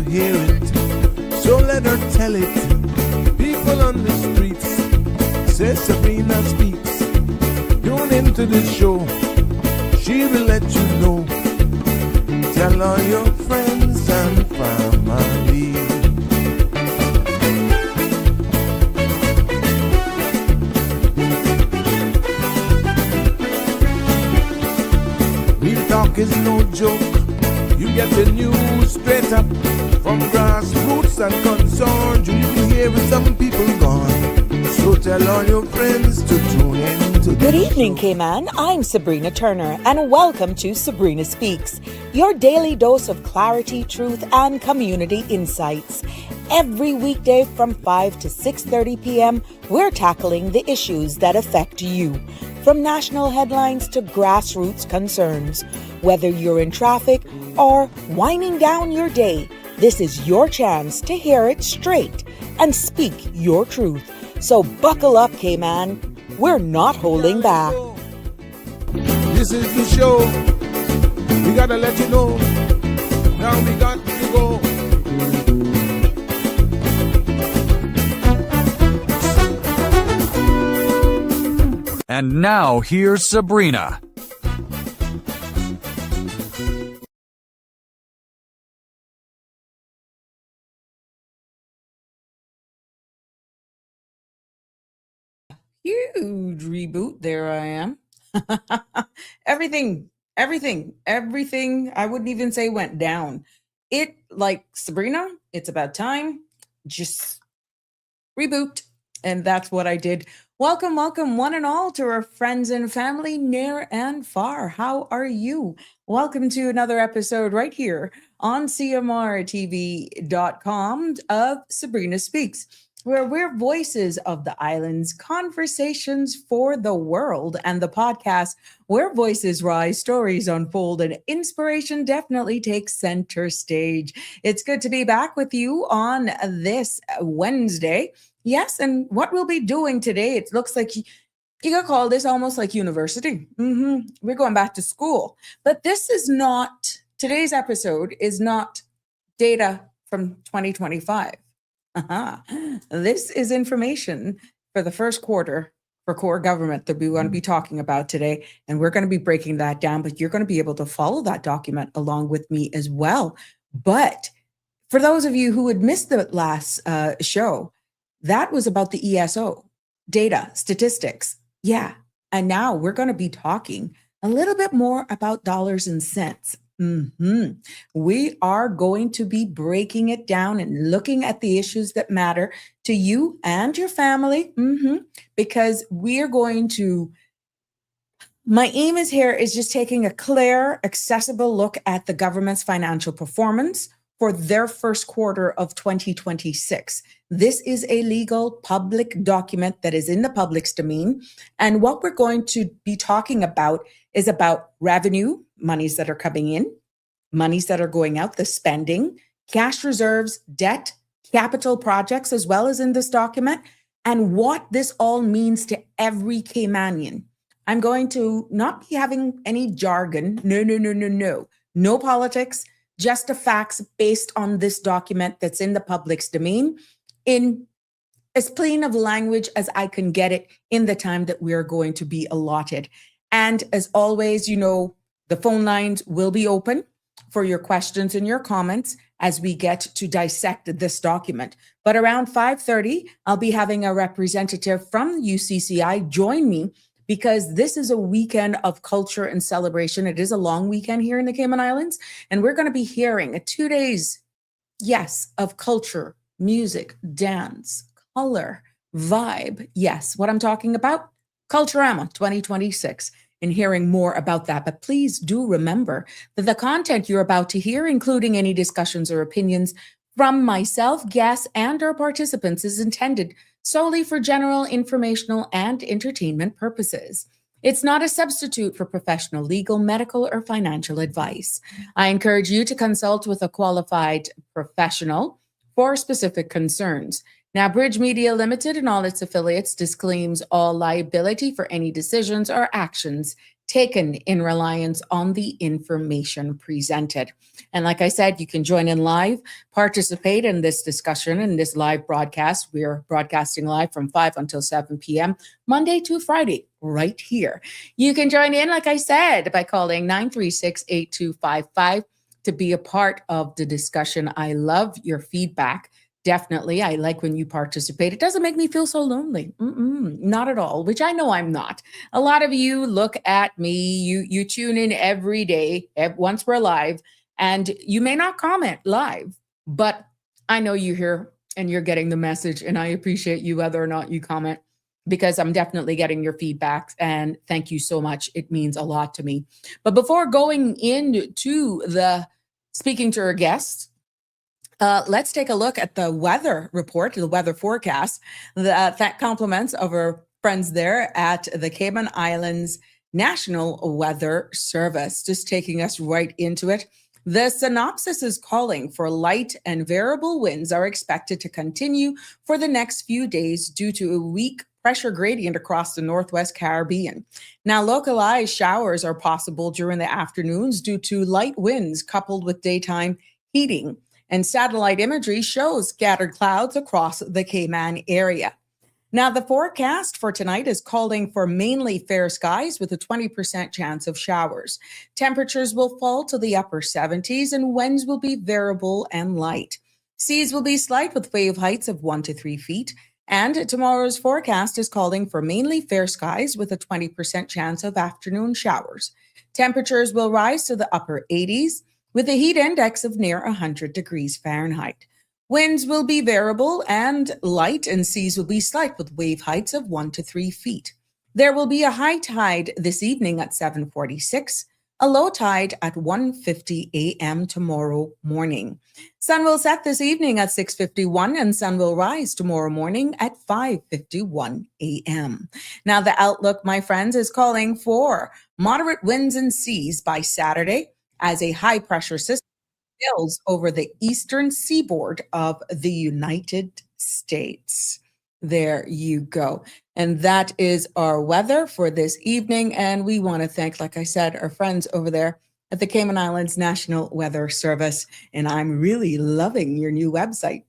hear it, so let her tell it. People on the streets, says Sabrina Speaks. Tune into the show, she will let you know. Tell all your friends and family. Real talk is no joke. You get the news straight up from grassroots and concerns. You can hear with some people gone. So tell all your friends to tune in to Good evening, Cayman. I'm Sabrina Turner, and welcome to Sabrina Speaks, your daily dose of clarity, truth, and community insights. Every weekday from 5 to 6:30 p.m., we're tackling the issues that affect you, from national headlines to grassroots concerns. Whether you're in traffic or winding down your day, this is your chance to hear it straight and speak your truth. So buckle up, Cayman. We're not holding back. This is the show. We gotta let you know. Now we got to go. And now here's Sabrina. Huge reboot. There I am. everything I wouldn't even say went down. It, like Sabrina, it's about time. Just reboot. And that's what I did. Welcome, one and all, to our friends and family near and far. How are you? Welcome to another episode right here on CMRTV.com of Sabrina Speaks, where we're voices of the islands, conversations for the world, and the podcast where voices rise, stories unfold, and inspiration definitely takes center stage. It's good to be back with you on this Wednesday. Yes, and what we'll be doing today, it looks like you could call this almost like university. We're going back to school. But this is not, today's episode is not data from 2025. This is information for the first quarter for core government that we want to be talking about today. And we're going to be breaking that down, but you're going to be able to follow that document along with me as well. But for those of you who had missed the last show, that was about the ESO, data, statistics. Yeah. And now we're going to be talking a little bit more about dollars and cents. We are going to be breaking it down and looking at the issues that matter to you and your family, because we are going to, my aim is here is just taking a clear, accessible look at the government's financial performance for their first quarter of 2026. This is a legal public document that is in the public's domain. And what we're going to be talking about is about revenue, monies that are coming in, monies that are going out, the spending, cash reserves, debt, capital projects, as well as in this document, and what this all means to every Caymanian. I'm going to not be having any jargon. No politics, just the facts based on this document that's in the public's domain in as plain of language as I can get it in the time that we are going to be allotted. And as always, you know, the phone lines will be open for your questions and your comments as we get to dissect this document. But around 5:30, I'll be having a representative from UCCI join me, because this is a weekend of culture and celebration. It is a long weekend here in the Cayman Islands, and we're going to be hearing 2 days, yes, of culture, music, dance, color, vibe. Yes, what I'm talking about? Culturama 2026, and hearing more about that. But please do remember that the content you're about to hear, including any discussions or opinions from myself, guests, and our participants, is intended solely for general, informational, and entertainment purposes. It's not a substitute for professional legal, medical, or financial advice. I encourage you to consult with a qualified professional for specific concerns. Now, Bridge Media Limited and all its affiliates disclaims all liability for any decisions or actions taken in reliance on the information presented. And like I said, you can join in live, participate in this discussion, in this live broadcast. We are broadcasting live from 5 until 7 p.m., Monday to Friday, right here. You can join in, like I said, by calling 936-8255 to be a part of the discussion. I love your feedback. Definitely. I like when you participate. It doesn't make me feel so lonely. Not at all, which I know I'm not. A lot of you look at me, you tune in every day, once we're live, and you may not comment live, but I know you're here and you're getting the message, and I appreciate you whether or not you comment, because I'm definitely getting your feedback, and thank you so much. It means a lot to me. But before going into speaking to our guests, let's take a look at the weather report, the weather forecast, that compliments of our friends there at the Cayman Islands National Weather Service. Just taking us right into it. The synopsis is calling for light and variable winds are expected to continue for the next few days due to a weak pressure gradient across the Northwest Caribbean. Now, localized showers are possible during the afternoons due to light winds coupled with daytime heating. And satellite imagery shows scattered clouds across the Cayman area. Now, the forecast for tonight is calling for mainly fair skies with a 20% chance of showers. Temperatures will fall to the upper 70s and winds will be variable and light. Seas will be slight with wave heights of 1 to 3 feet. And tomorrow's forecast is calling for mainly fair skies with a 20% chance of afternoon showers. Temperatures will rise to the upper 80s with a heat index of near 100 degrees Fahrenheit. Winds will be variable and light, and seas will be slight with wave heights of 1 to 3 feet. There will be a high tide this evening at 7:46, a low tide at 1:50 a.m. tomorrow morning. Sun will set this evening at 6:51, and sun will rise tomorrow morning at 5:51 a.m. Now, the outlook, my friends, is calling for moderate winds and seas by Saturday, as a high-pressure system builds over the eastern seaboard of the United States. There you go. And that is our weather for this evening. And we want to thank, like I said, our friends over there at the Cayman Islands National Weather Service. And I'm really loving your new website.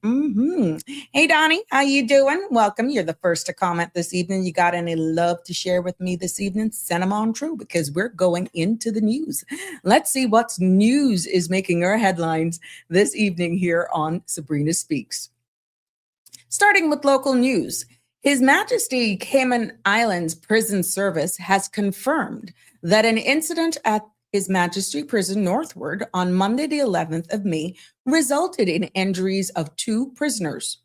Hey, Donnie, how you doing? Welcome. You're the first to comment this evening. You got any love to share with me this evening? Send them on through, because we're going into the news. Let's see what's news is making our headlines this evening here on Sabrina Speaks. Starting with local news. His Majesty Cayman Islands Prison Service has confirmed that an incident at His Majesty Prison Northward on Monday, the 11th of May, resulted in injuries of 2 prisoners.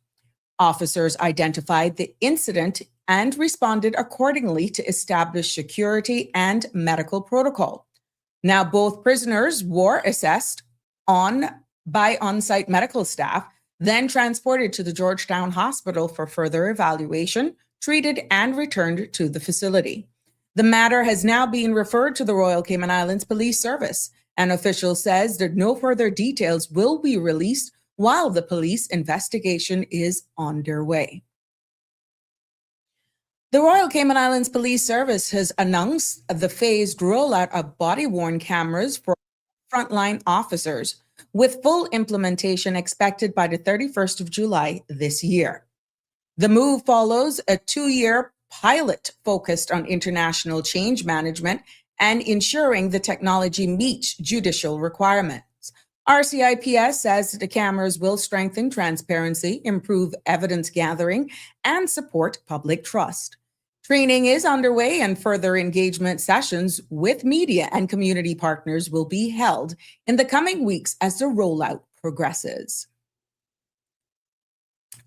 Officers identified the incident and responded accordingly to establish security and medical protocol. Now, both prisoners were assessed by on-site medical staff, then transported to the Georgetown Hospital for further evaluation, treated, and returned to the facility. The matter has now been referred to the Royal Cayman Islands Police Service. An official says that no further details will be released while the police investigation is underway. The Royal Cayman Islands Police Service has announced the phased rollout of body-worn cameras for frontline officers, with full implementation expected by the 31st of July this year. The move follows a 2-year pilot focused on international change management and ensuring the technology meets judicial requirements. RCIPS says the cameras will strengthen transparency, improve evidence gathering, and support public trust. Training is underway, and further engagement sessions with media and community partners will be held in the coming weeks as the rollout progresses.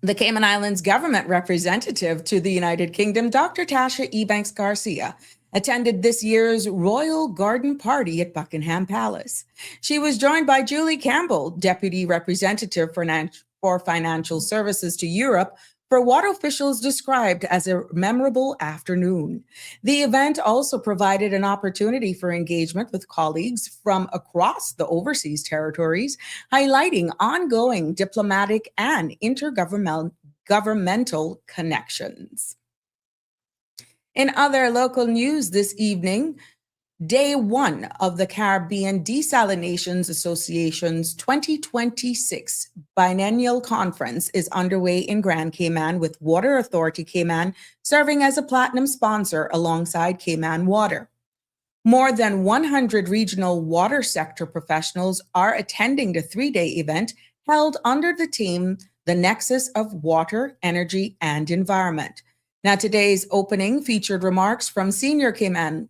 The Cayman Islands government representative to the United Kingdom, Dr. Tasha Ebanks Garcia, attended this year's Royal Garden Party at Buckingham Palace. She was joined by Julie Campbell, Deputy Representative for Financial Services to Europe, for what officials described as a memorable afternoon. The event also provided an opportunity for engagement with colleagues from across the overseas territories, highlighting ongoing diplomatic and intergovernmental connections. In other local news this evening, Day one of the Caribbean Desalinations Association's 2026 biennial conference is underway in Grand Cayman, with Water Authority Cayman serving as a platinum sponsor alongside Cayman Water. More than 100 regional water sector professionals are attending the three-day event held under the theme, The Nexus of Water, Energy, and Environment. Now, today's opening featured remarks from senior Cayman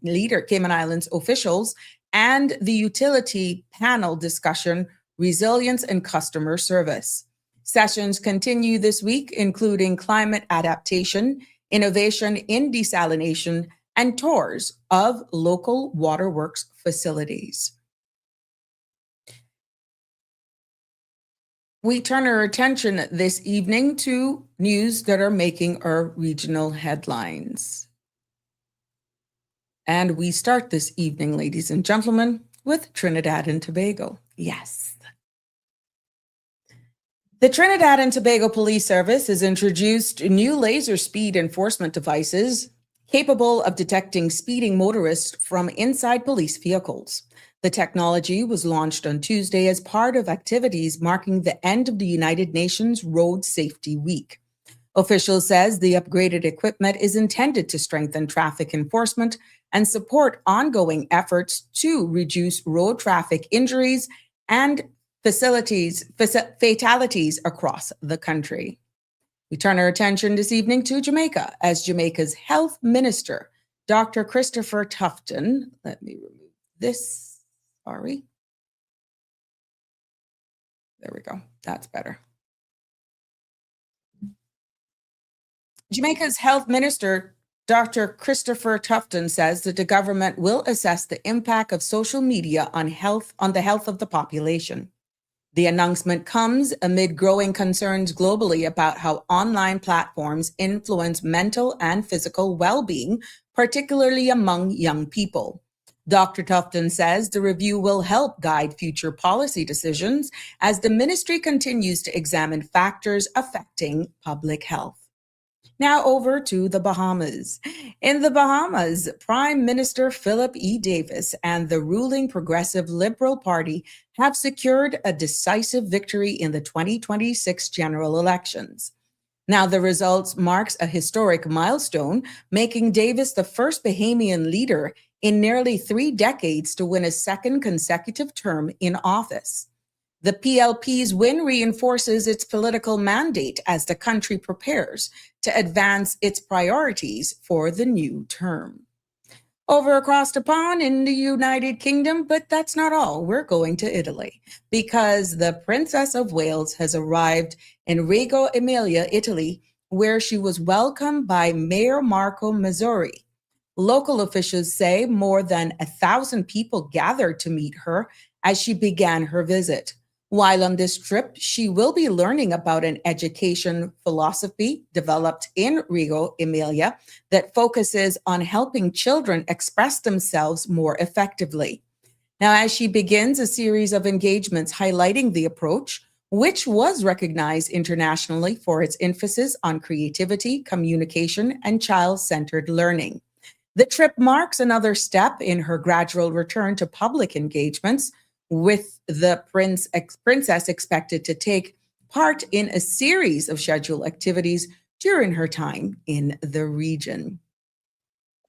Islands officials and the utility panel discussion, Resilience and Customer Service. Sessions continue this week, including climate adaptation, innovation in desalination, and tours of local waterworks facilities. We turn our attention this evening to news that are making our regional headlines. And we start this evening, ladies and gentlemen, with Trinidad and Tobago. Yes. The Trinidad and Tobago Police Service has introduced new laser speed enforcement devices capable of detecting speeding motorists from inside police vehicles. The technology was launched on Tuesday as part of activities marking the end of the United Nations Road Safety Week. Officials says the upgraded equipment is intended to strengthen traffic enforcement and support ongoing efforts to reduce road traffic injuries and fatalities across the country. We turn our attention this evening to Jamaica, as Jamaica's Health Minister, Dr. Christopher Tufton, let me remove this, sorry. There we go, that's better. Jamaica's Health Minister, Dr. Christopher Tufton, says that the government will assess the impact of social media on the health of the population. The announcement comes amid growing concerns globally about how online platforms influence mental and physical well-being, particularly among young people. Dr. Tufton says the review will help guide future policy decisions as the ministry continues to examine factors affecting public health. Now over to the Bahamas. In the Bahamas, Prime Minister Philip E. Davis and the ruling Progressive Liberal Party have secured a decisive victory in the 2026 general elections. Now, the results marks a historic milestone, making Davis the first Bahamian leader in nearly 3 decades to win a second consecutive term in office. The PLP's win reinforces its political mandate as the country prepares to advance its priorities for the new term. Over across the pond in the United Kingdom, but that's not all. We're going to Italy because the Princess of Wales has arrived in Reggio Emilia, Italy, where she was welcomed by Mayor Marco Mazzori. Local officials say more than 1,000 people gathered to meet her as she began her visit. While on this trip, she will be learning about an education philosophy developed in Reggio Emilia that focuses on helping children express themselves more effectively. Now, as she begins a series of engagements highlighting the approach, which was recognized internationally for its emphasis on creativity, communication, and child-centered learning. The trip marks another step in her gradual return to public engagements, with the princess expected to take part in a series of scheduled activities during her time in the region.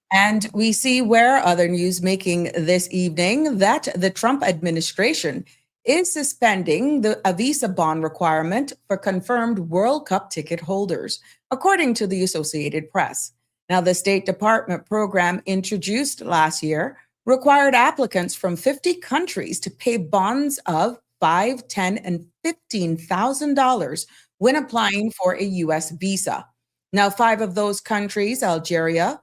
And we see where other news making this evening that the Trump administration is suspending a visa bond requirement for confirmed World Cup ticket holders, according to the Associated Press. Now, the State Department program introduced last year required applicants from 50 countries to pay bonds of $5,000, $10,000, and $15,000 when applying for a U.S. visa. Now, 5 of those countries, Algeria,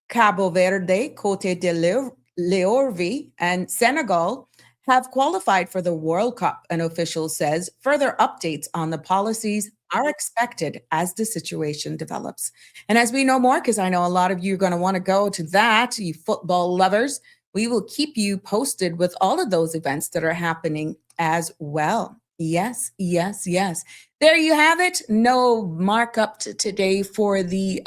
Cabo Verde, Côte d'Ivoire, and Senegal, have qualified for the World Cup, and officials says further updates on the policies are expected as the situation develops. And as we know more, because I know a lot of you are going to want to go to that, you football lovers, we will keep you posted with all of those events that are happening as well. Yes, yes, yes. There you have it. No markup today for the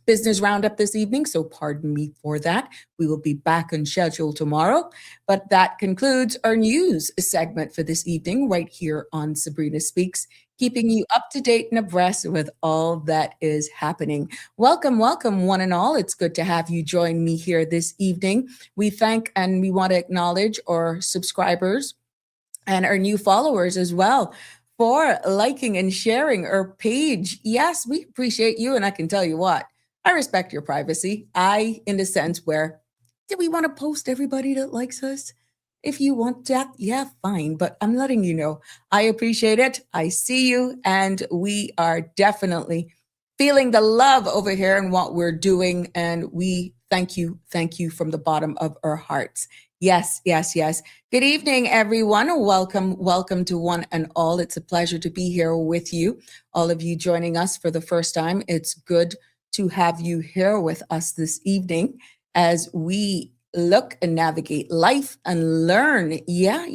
business roundup this evening, so pardon me for that. We will be back on schedule tomorrow. But that concludes our news segment for this evening, right here on Sabrina Speaks, keeping you up to date and abreast with all that is happening. Welcome, welcome, one and all. It's good to have you join me here this evening. We thank and we want to acknowledge our subscribers and our new followers as well for liking and sharing our page. Yes, we appreciate you. And I can tell you what, I respect your privacy. In the sense where, do we want to post everybody that likes us? If you want that, yeah, fine. But I'm letting you know, I appreciate it. I see you. And we are definitely feeling the love over here and what we're doing. And we thank you from the bottom of our hearts. Yes, yes, yes. Good evening, everyone. Welcome to one and all. It's a pleasure to be here with you. All of you joining us for the first time. It's good to have you here with us this evening as we look and navigate life and learn. Yeah.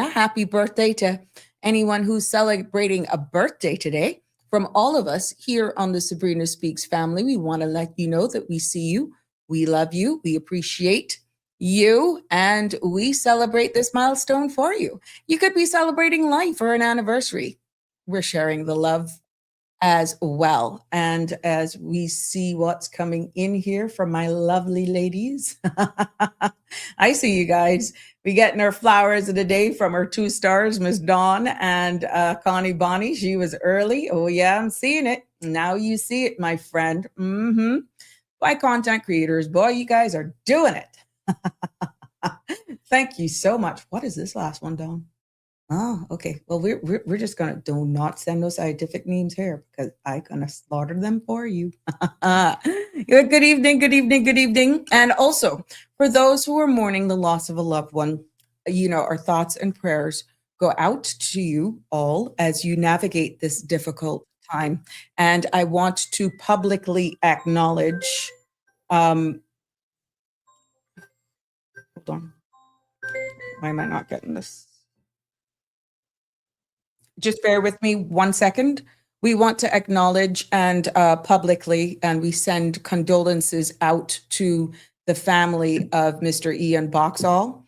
Happy birthday to anyone who's celebrating a birthday today. From all of us here on the Sabrina Speaks family, we want to let you know that we see you, we love you, we appreciate you, and we celebrate this milestone for you. You could be celebrating life or an anniversary. We're sharing the love as well. And as we see what's coming in here from my lovely ladies, I see you guys. We getting our flowers of the day from our 2 stars, Miss Dawn and Connie Bonnie. She was early. Oh yeah, I'm seeing it. Now you see it, my friend. By content creators, boy, you guys are doing it. Thank you so much. What is this last one, Dawn? Oh, okay. Well, we're just gonna do not send those scientific names here because I'm gonna slaughter them for you. Good evening. And also, for those who are mourning the loss of a loved one, our thoughts and prayers go out to you all as you navigate this difficult time. And I want to publicly acknowledge. Hold on. Why am I not getting this? Just bear with me 1 second. We want to acknowledge and publicly, and we send condolences out to the family of Mr. Ian Boxall.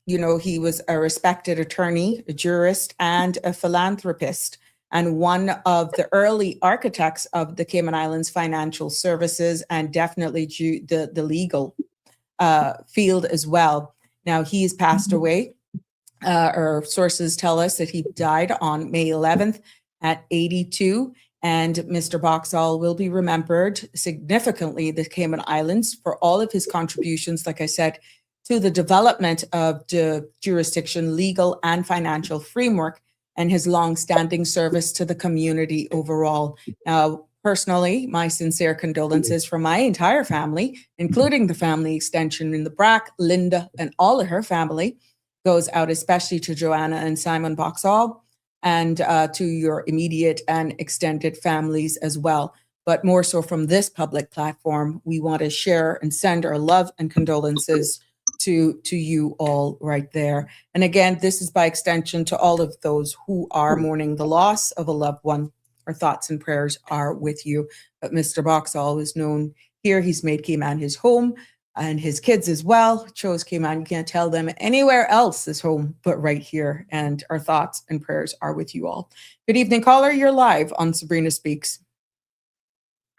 He was a respected attorney, a jurist, and a philanthropist, and one of the early architects of the Cayman Islands financial services, and definitely the legal field as well. Now, he's passed away. Our sources tell us that he died on May 11th at 82, and Mr. Boxall will be remembered significantly the Cayman Islands for all of his contributions, like I said, to the development of the jurisdiction, legal and financial framework, and his long-standing service to the community overall. Now, personally, my sincere condolences from my entire family, including the family extension in the BRAC, Linda, and all of her family, goes out especially to Joanna and Simon Boxall, and to your immediate and extended families as well. But more so from this public platform, we want to share and send our love and condolences to you all right there. And again, this is by extension to all of those who are mourning the loss of a loved one. Our thoughts and prayers are with you. But Mr. Boxall is known here. He's made Cayman his home, and his kids as well chose Cayman. You can't tell them anywhere else is home but right here. And our thoughts and prayers are with you all. Good evening, caller. You're live on Sabrina Speaks.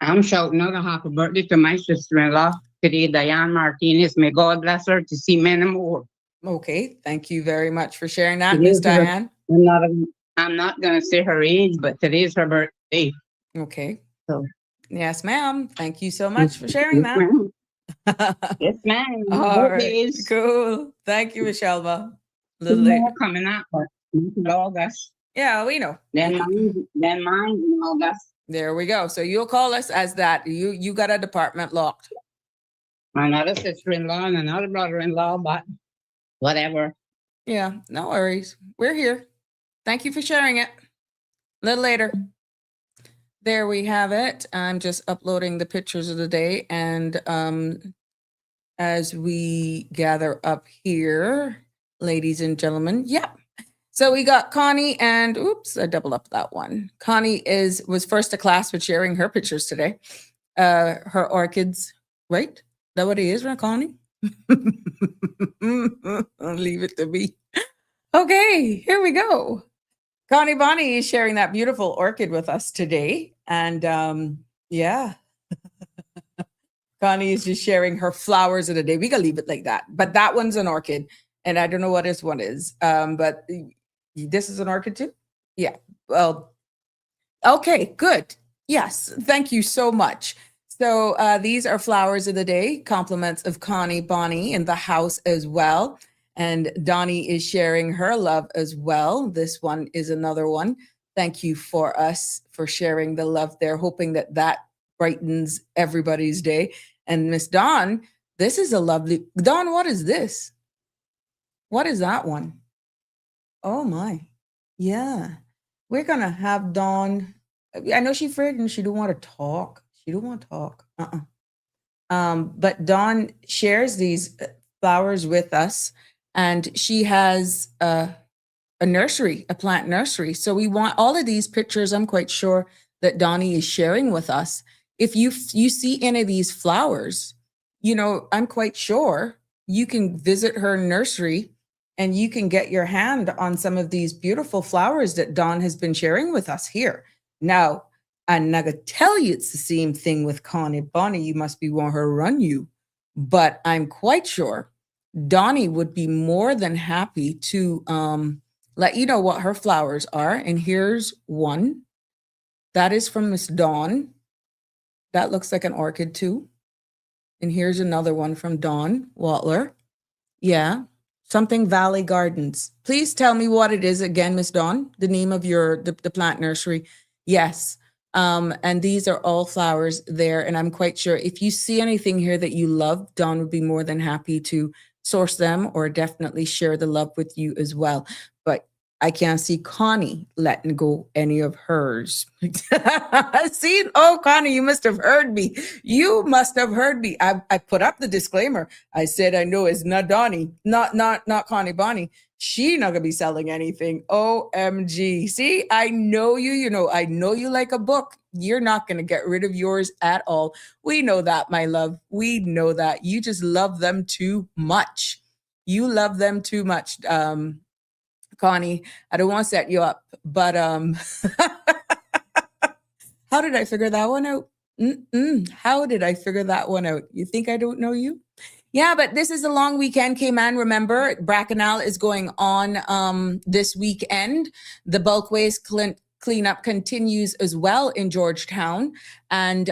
I'm shouting out a happy birthday to my sister-in-law today, Diane Martinez. May God bless her to see many more. Okay, thank you very much for sharing that, Miss Diane. I'm not going to say her age, but today's her birthday. Okay. So. Yes, ma'am. Thank you so much for sharing that. Yes, ma'am. All right. Cool. Thank you, Michelle. Little more coming up, but August. Yeah, we know. Then mine in August. There we go. So you'll call us as that. You got a department locked. Another sister-in-law and another brother-in-law, but whatever. Yeah, no worries. We're here. Thank you for sharing it. A little later. There we have it. I'm just uploading the pictures of the day. And as we gather up here, ladies and gentlemen, yeah. So we got Connie and, oops, I doubled up that one. Connie was first to class with sharing her pictures today. her orchids, right? Is that what it is, right, Connie? I'll leave it to me. Okay, here we go. Connie Bonnie is sharing that beautiful orchid with us today. And yeah, Connie is just sharing her flowers of the day. We can leave it like that. But that one's an orchid. And I don't know what this one is. But this is an orchid too? Yeah. Well, okay, good. Yes. Thank you so much. So these are flowers of the day, compliments of Connie Bonnie in the house as well. And Donnie is sharing her love as well. This one is another one. Thank you for us for sharing the love there, hoping that that brightens everybody's day. And Miss Dawn, this is a lovely, Dawn, what is this? What is that one? Oh my. Yeah. We're going to have Dawn. I know she's afraid and she don't want to talk. She don't want to talk. But Dawn shares these flowers with us, and she has a nursery, a plant nursery. So we want all of these pictures. I'm quite sure that Donnie is sharing with us. If you see any of these flowers, you know, I'm quite sure you can visit her nursery and you can get your hand on some of these beautiful flowers that Dawn has been sharing with us here. Now, I'm not gonna tell you it's the same thing with Connie Bonnie. You must be want her to run you. But I'm quite sure Donnie would be more than happy to let you know what her flowers are. And here's one. That is from Miss Dawn. That looks like an orchid too. And here's another one from Dawn Watler. Yeah, something Valley Gardens. Please tell me what it is again, Miss Dawn, the name of the plant nursery. Yes. And these are all flowers there. And I'm quite sure if you see anything here that you love, Dawn would be more than happy to source them or definitely share the love with you as well. But I can't see Connie letting go any of hers. See, oh, Connie, you must have heard me. You must have heard me. I put up the disclaimer. I said, I know it's not Donnie, not Connie Bonnie. She not gonna be selling anything. OMG. See, I know you, I know you like a book. You're not gonna get rid of yours at all. We know that, my love. We know that. You just love them too much. You love them too much. Connie, I don't want to set you up, but how did I figure that one out? How did I figure that one out? You think I don't know you? Yeah, but this is a long weekend, Cayman. Remember, Bracknell is going on this weekend. The bulk waste cleanup continues as well in Georgetown. And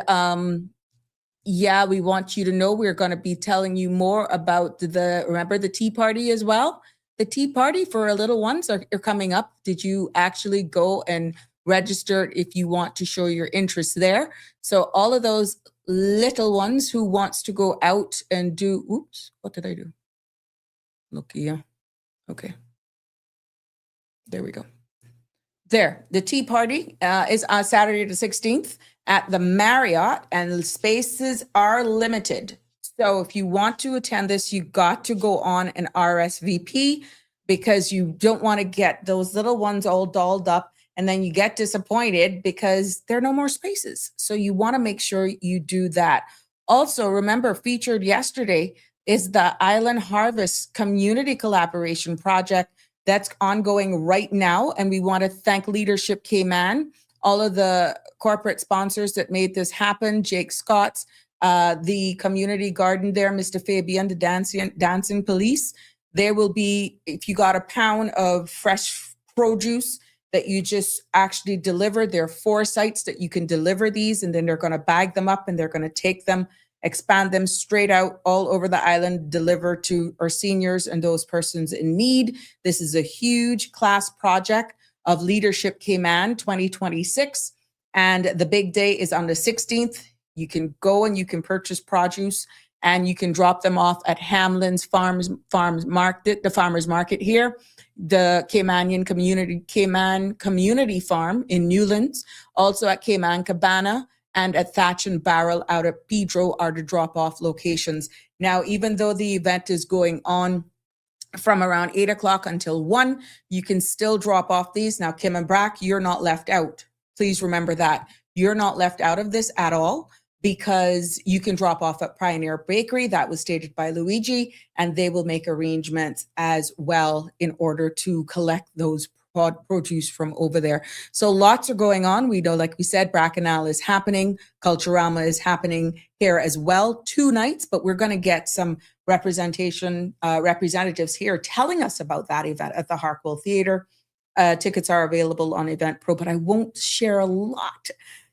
yeah, we want you to know we're going to be telling you more about remember the tea party as well? The tea party for our little ones are coming up. Did you actually go and register if you want to show your interest there? So all of those little ones who wants to go out and do, oops, what did I do? Look here. Okay. There we go. There, the tea party is on Saturday the 16th at the Marriott, and the spaces are limited. So if you want to attend this, you got to go on an RSVP because you don't want to get those little ones all dolled up and then you get disappointed because there are no more spaces. So you want to make sure you do that. Also, remember, featured yesterday is the Island Harvest Community Collaboration Project that's ongoing right now. And we want to thank Leadership Cayman, all of the corporate sponsors that made this happen, Jake Scott's, the community garden there, Mr. Fabian, the dancing police. There will be, if you got a pound of fresh produce that you just actually deliver, there are 4 sites that you can deliver these, and then they're going to bag them up and they're going to take them, expand them straight out all over the island, deliver to our seniors and those persons in need. This is a huge class project of Leadership Cayman 2026. And the big day is on the 16th. You can go and you can purchase produce and you can drop them off at Hamlin's Farmers Market, the farmers market here, the Cayman Community Farm in Newlands, also at Cayman Cabana and at Thatch and Barrel out at Pedro are the drop-off locations. Now, even though the event is going on from around 8 o'clock until 1, you can still drop off these. Now, Kim and Brack, you're not left out. Please remember that. You're not left out of this at all. because you can drop off at Pioneer Bakery. That was stated by Luigi, and they will make arrangements as well in order to collect those produce from over there. So lots are going on. We know, like we said, Bracanal is happening. Culturama is happening here as well. 2 nights, but we're going to get some representatives here telling us about that event at the Harkwell Theatre. Tickets are available on Eventbrite, but I won't share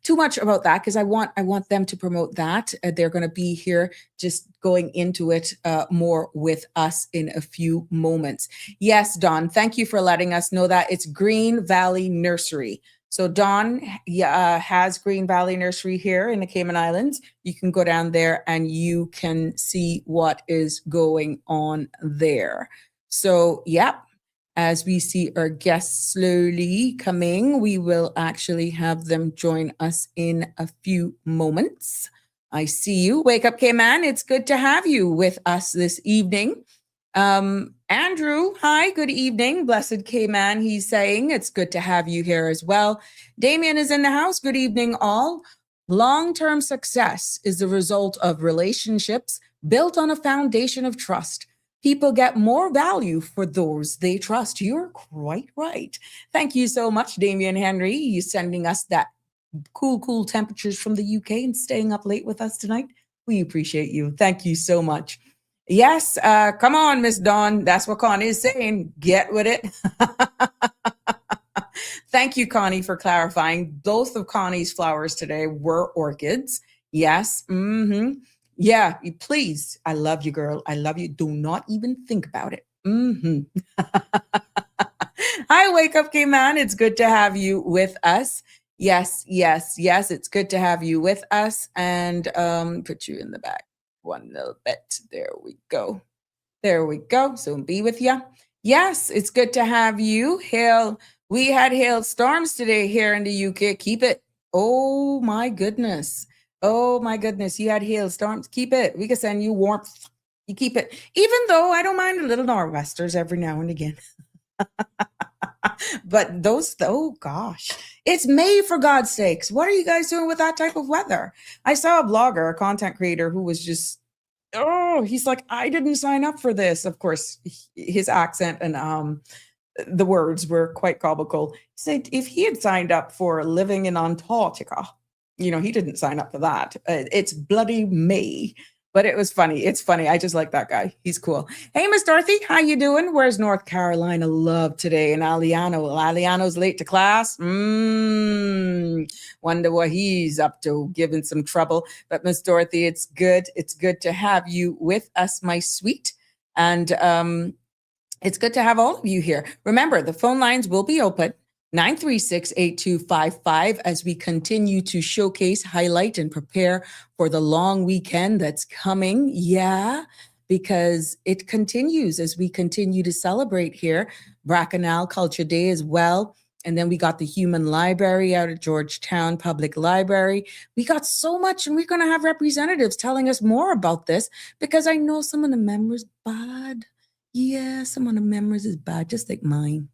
too much about that because I want them to promote that. They're going to be here just going into it more with us in a few moments. Yes, Don, thank you for letting us know that. It's Green Valley Nursery. So Don has Green Valley Nursery here in the Cayman Islands. You can go down there and you can see what is going on there. So, yep. As we see our guests slowly coming, we will actually have them join us in a few moments. I see you. Wake Up Cayman. It's good to have you with us this evening. Andrew, hi, good evening. Blessed Cayman, he's saying. It's good to have you here as well. Damien is in the house. Good evening, all. Long-term success is the result of relationships built on a foundation of trust. People get more value for those they trust. You're quite right. Thank you so much, Damien Henry. You sending us that cool temperatures from the UK and staying up late with us tonight. We appreciate you. Thank you so much. Yes, come on, Miss Dawn. That's what Connie is saying. Get with it. Thank you, Connie, for clarifying. Both of Connie's flowers today were orchids. Yes. Mm-hmm. Yeah, please. I love you, girl. I love you. Do not even think about it. Mm-hmm. Hi, Wake Up Cayman. It's good to have you with us. Yes. It's good to have you with us. And put you in the back one little bit. There we go. So be with you. Yes, it's good to have you. We had hailstorms today here in the UK. Keep it. Oh my goodness. You had hailstorms. Keep it. We can send you warmth. You keep it. Even though I don't mind a little nor'westers every now and again. But those, oh gosh. It's May, for God's sakes. What are you guys doing with that type of weather? I saw a blogger, a content creator who was just, he's like, I didn't sign up for this. Of course, his accent and the words were quite comical. He said if he had signed up for living in Antarctica, he didn't sign up for that. It's bloody May, but it was funny. It's funny. I just like that guy. He's cool. Hey, Miss Dorothy, how you doing? Where's North Carolina love today? And Aliano's late to class. Wonder what he's up to, giving some trouble. But Miss Dorothy, it's good. It's good to have you with us, my sweet. And it's good to have all of you here. Remember, the phone lines will be open. 936-8255 as we continue to showcase, highlight, and prepare for the long weekend that's coming. Yeah, because it continues as we continue to celebrate here. Bracanal Culture Day as well. And then we got the Human Library out at Georgetown Public Library. We got so much, and we're going to have representatives telling us more about this because I know some of the members bad. Yeah, some of the members is bad, just like mine.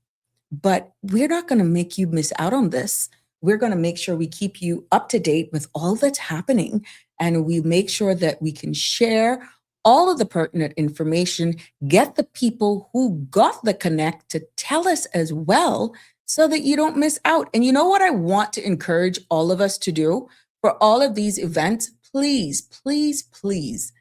But we're not going to make you miss out on this. We're going to make sure we keep you up to date with all that's happening. And we make sure that we can share all of the pertinent information, get the people who got the connect to tell us as well so that you don't miss out. And you know what I want to encourage all of us to do for all of these events? Please, please, please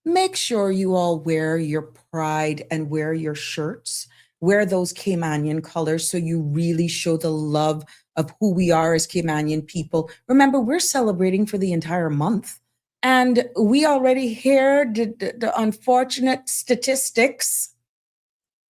make sure you all wear your pride and wear your shirts. Wear those Caymanian colors so you really show the love of who we are as Caymanian people. Remember, we're celebrating for the entire month. And we already heard the unfortunate statistics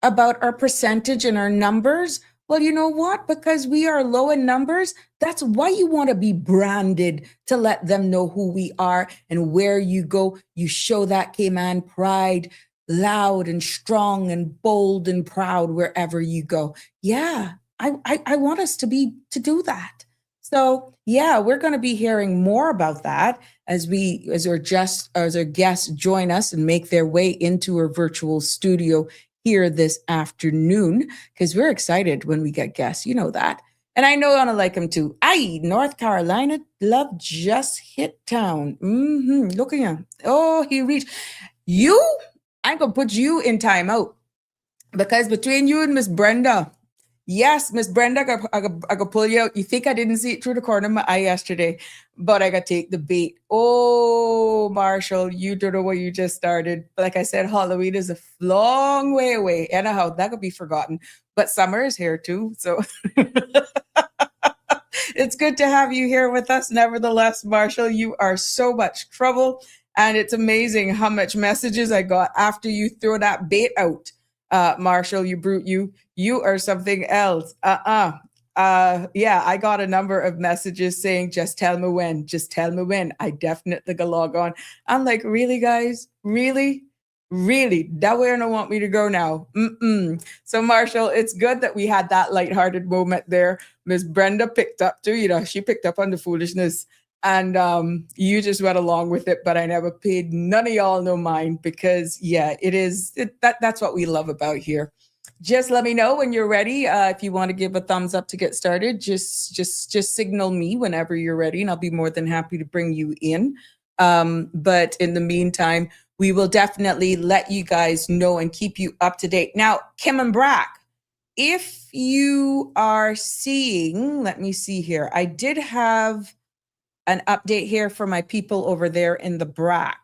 about our percentage and our numbers. Well, you know what? Because we are low in numbers, that's why you want to be branded to let them know who we are. And where you go, you show that Cayman pride, loud and strong and bold and proud wherever you go. Yeah, I want us to do that. So yeah, we're going to be hearing more about that as our guests join us and make their way into our virtual studio here this afternoon, because we're excited when we get guests. You know that. And I know Anna like him too. Aye, North Carolina love just hit town. Look at him. Oh, he reached. You, I'm going to put you in timeout because between you and Miss Brenda, yes, Miss Brenda, I got pull you out. You think I didn't see it through the corner of my eye yesterday, but I got to take the bait. Oh, Marshall, you don't know what you just started. Like I said, Halloween is a long way away. Anyhow, that could be forgotten. But summer is here too. So it's good to have you here with us. Nevertheless, Marshall, you are so much trouble. And it's amazing how much messages I got after you throw that bait out. Marshall, you brute, you are something else. Yeah, I got a number of messages saying, just tell me when, just tell me when. I definitely go log on. I'm like, really, guys? Really? Really? That way I don't want me to go now. So, Marshall, it's good that we had that lighthearted moment there. Miss Brenda picked up too, she picked up on the foolishness. And you just went along with it, but I never paid none of y'all no mind because, yeah, that's what we love about here. Just let me know when you're ready. If you want to give a thumbs up to get started, just signal me whenever you're ready, and I'll be more than happy to bring you in. But in the meantime, we will definitely let you guys know and keep you up to date. Now, Kim and Brack, if you are seeing, let me see here. I did have an update here for my people over there in the BRAC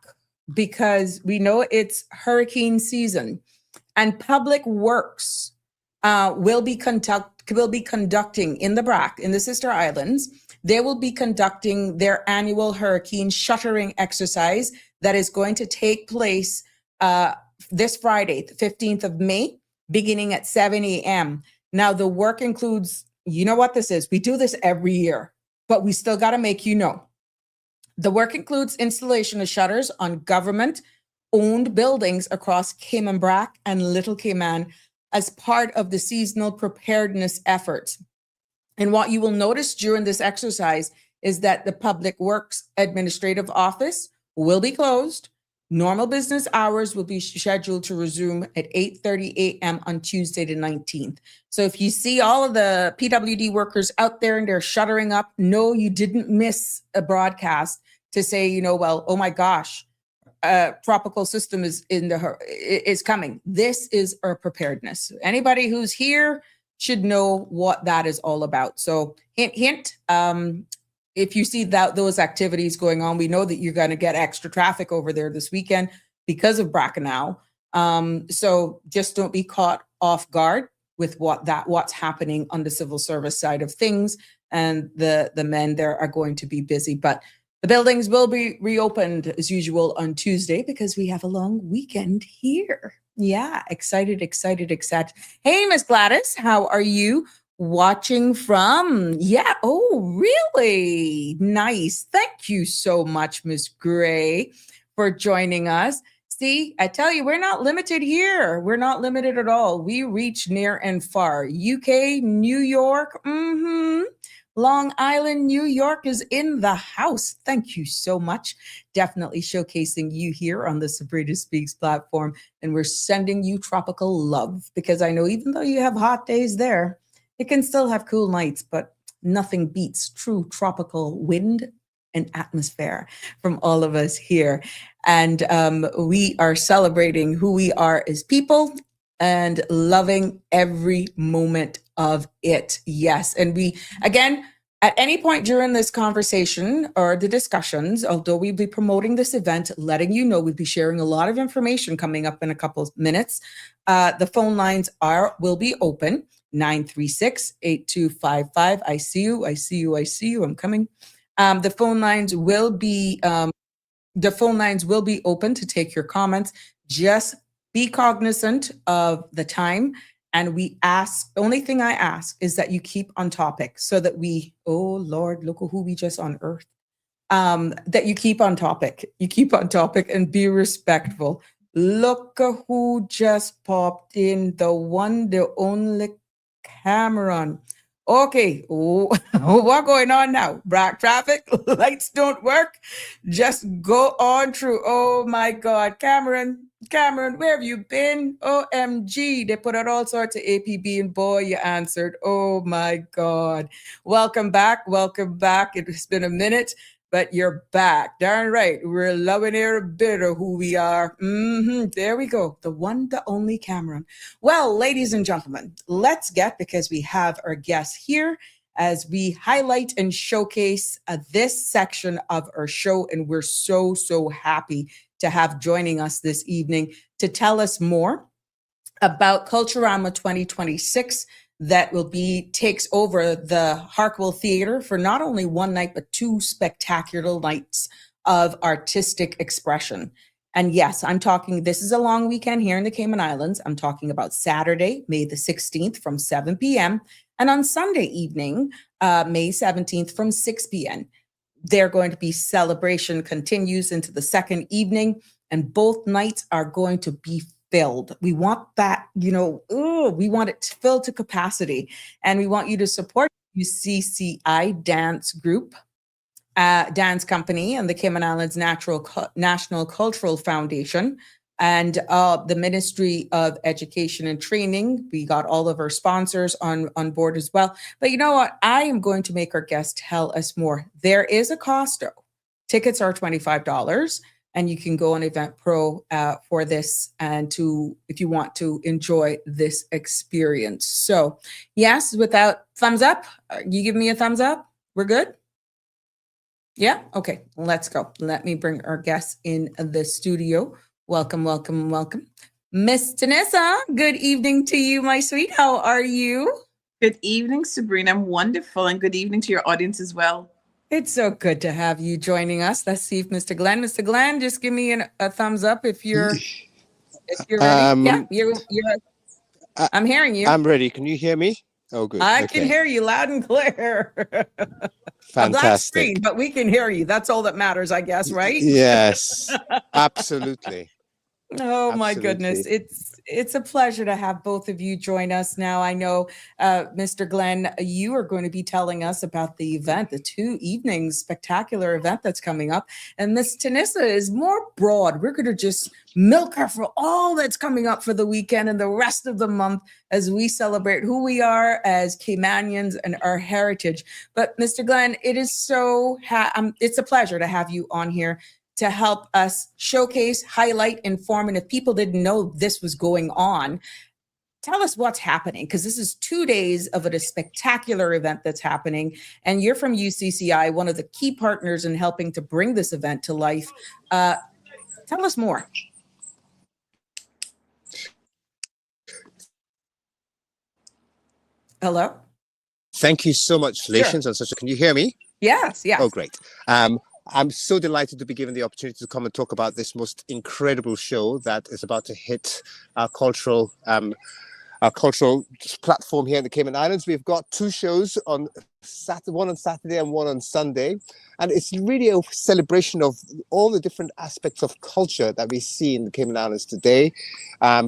because we know it's hurricane season and Public Works will be conducting in the BRAC, in the Sister Islands, they will be conducting their annual hurricane shuttering exercise that is going to take place this Friday, the 15th of May, beginning at 7 a.m. Now, the work includes, you know what this is? We do this every year, but we still got to make you know. The work includes installation of shutters on government-owned buildings across Cayman Brac and Little Cayman as part of the seasonal preparedness efforts. And what you will notice during this exercise is that the Public Works Administrative Office will be closed. Normal business hours will be scheduled to resume at 8:30 a.m. on Tuesday the 19th. So if you see all of the PWD workers out there and they're shuttering up, no, you didn't miss a broadcast to say, well, oh my gosh, tropical system is coming. This is our preparedness. Anybody who's here should know what that is all about. So hint, if you see those activities going on, we know that you're going to get extra traffic over there this weekend because of Bracknell. So just don't be caught off guard with what's happening on the civil service side of things. And the men there are going to be busy, but the buildings will be reopened as usual on Tuesday because we have a long weekend here. Yeah, excited. Hey, Miss Gladys, how are you? Watching from? Yeah. Oh, really? Nice. Thank you so much, Miss Gray, for joining us. See, I tell you, we're not limited here. We're not limited at all. We reach near and far. UK, New York, Long Island, New York is in the house. Thank you so much. Definitely showcasing you here on the Sabrina Speaks platform. And we're sending you tropical love because I know even though you have hot days there, it can still have cool nights, but nothing beats true tropical wind and atmosphere from all of us here. And we are celebrating who we are as people and loving every moment of it. Yes. And we, again, at any point during this conversation or the discussions, although we'll be promoting this event, letting you know, we'll be sharing a lot of information coming up in a couple of minutes. The phone lines will be open, 936-8255. I see you. I'm coming. The phone lines will be open to take your comments. Just be cognizant of the time. And only thing I ask is that you keep on topic so that oh Lord, look at who we just unearthed. That you keep on topic. And be respectful. Look at who just popped in, the one, the only Cameron. Okay, what going on now? Black traffic, lights don't work. Just go on through. Oh my God, Cameron, where have you been? OMG, they put out all sorts of APB, and boy, you answered. Oh my God, welcome back, welcome back. It's been a minute, but you're back. Darn right, we're loving every bit of who we are. There we go, the one, the only Cameron. Well, ladies and gentlemen, let's get, because we have our guests here as we highlight and showcase this section of our show. And we're so happy to have joining us this evening to tell us more about Culturama 2026 that takes over the Harkwell Theatre for not only one night, but two spectacular nights of artistic expression. And yes, I'm talking, this is a long weekend here in the Cayman Islands. I'm talking about Saturday, May the 16th from 7 p.m. and on Sunday evening, May 17th from 6 p.m. They're going to be celebration continues into the second evening, and both nights are going to be filled. We want that, we want it filled to capacity. And we want you to support UCCI Dance Group, dance company, and the Cayman Islands National Cultural Foundation, and the Ministry of Education and Training. We got all of our sponsors on board as well. But you know what? I am going to make our guest tell us more. There is a cost, though. Tickets are $25, and you can go on Eventpro for this, and if you want to enjoy this experience. So yes, without thumbs up, you give me a thumbs up. We're good? Yeah? Okay, let's go. Let me bring our guests in the studio. Welcome. Miss Tanissa, good evening to you, my sweet. How are you? Good evening, Sabrina. I'm wonderful, and good evening to your audience as well. It's so good to have you joining us. Let's see if Mr. Glenn, just give me a thumbs up if you're ready. Yeah, I'm hearing you. I'm ready. Can you hear me? Oh, good. I can hear you loud and clear. Fantastic. A black screen, but we can hear you. That's all that matters, I guess, right? Yes, absolutely. Oh, my goodness. It's a pleasure to have both of you join us now. I know, Mr. Glenn, you are going to be telling us about the event, the 2 evenings spectacular event that's coming up. And Miss Tanissa is more broad. We're going to just milk her for all that's coming up for the weekend and the rest of the month as we celebrate who we are as Caymanians and our heritage. But Mr. Glenn, it is it's a pleasure to have you on here to help us showcase, highlight, inform. And if people didn't know this was going on, tell us what's happening, because this is 2 days of a spectacular event that's happening. And you're from UCCI, one of the key partners in helping to bring this event to life. Tell us more. Hello? Thank you so much, Relations. Sure. Can you hear me? Yes. Oh, great. I'm so delighted to be given the opportunity to come and talk about this most incredible show that is about to hit our cultural platform here in the Cayman Islands. We've got 2 shows on Saturday, one on Saturday and one on Sunday. And it's really a celebration of all the different aspects of culture that we see in the Cayman Islands today,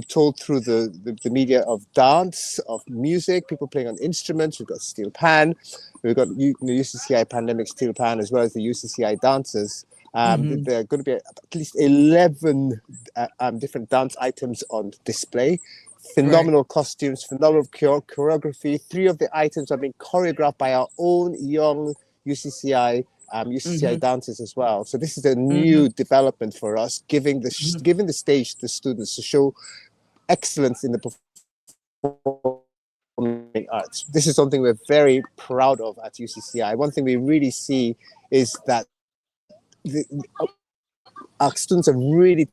told through the media of dance, of music, people playing on instruments. We've got steel pan. We've got the UCCI Pandemic Steel Pan, as well as the UCCI dancers. There are going to be at least 11 different dance items on display. Phenomenal costumes, phenomenal choreography. 3 of the items are being choreographed by our own young UCCI dancers as well. So this is a new development for us, giving the stage to the students to show excellence in the performing arts. This is something we're very proud of at UCCI. One thing we really see is that our students are really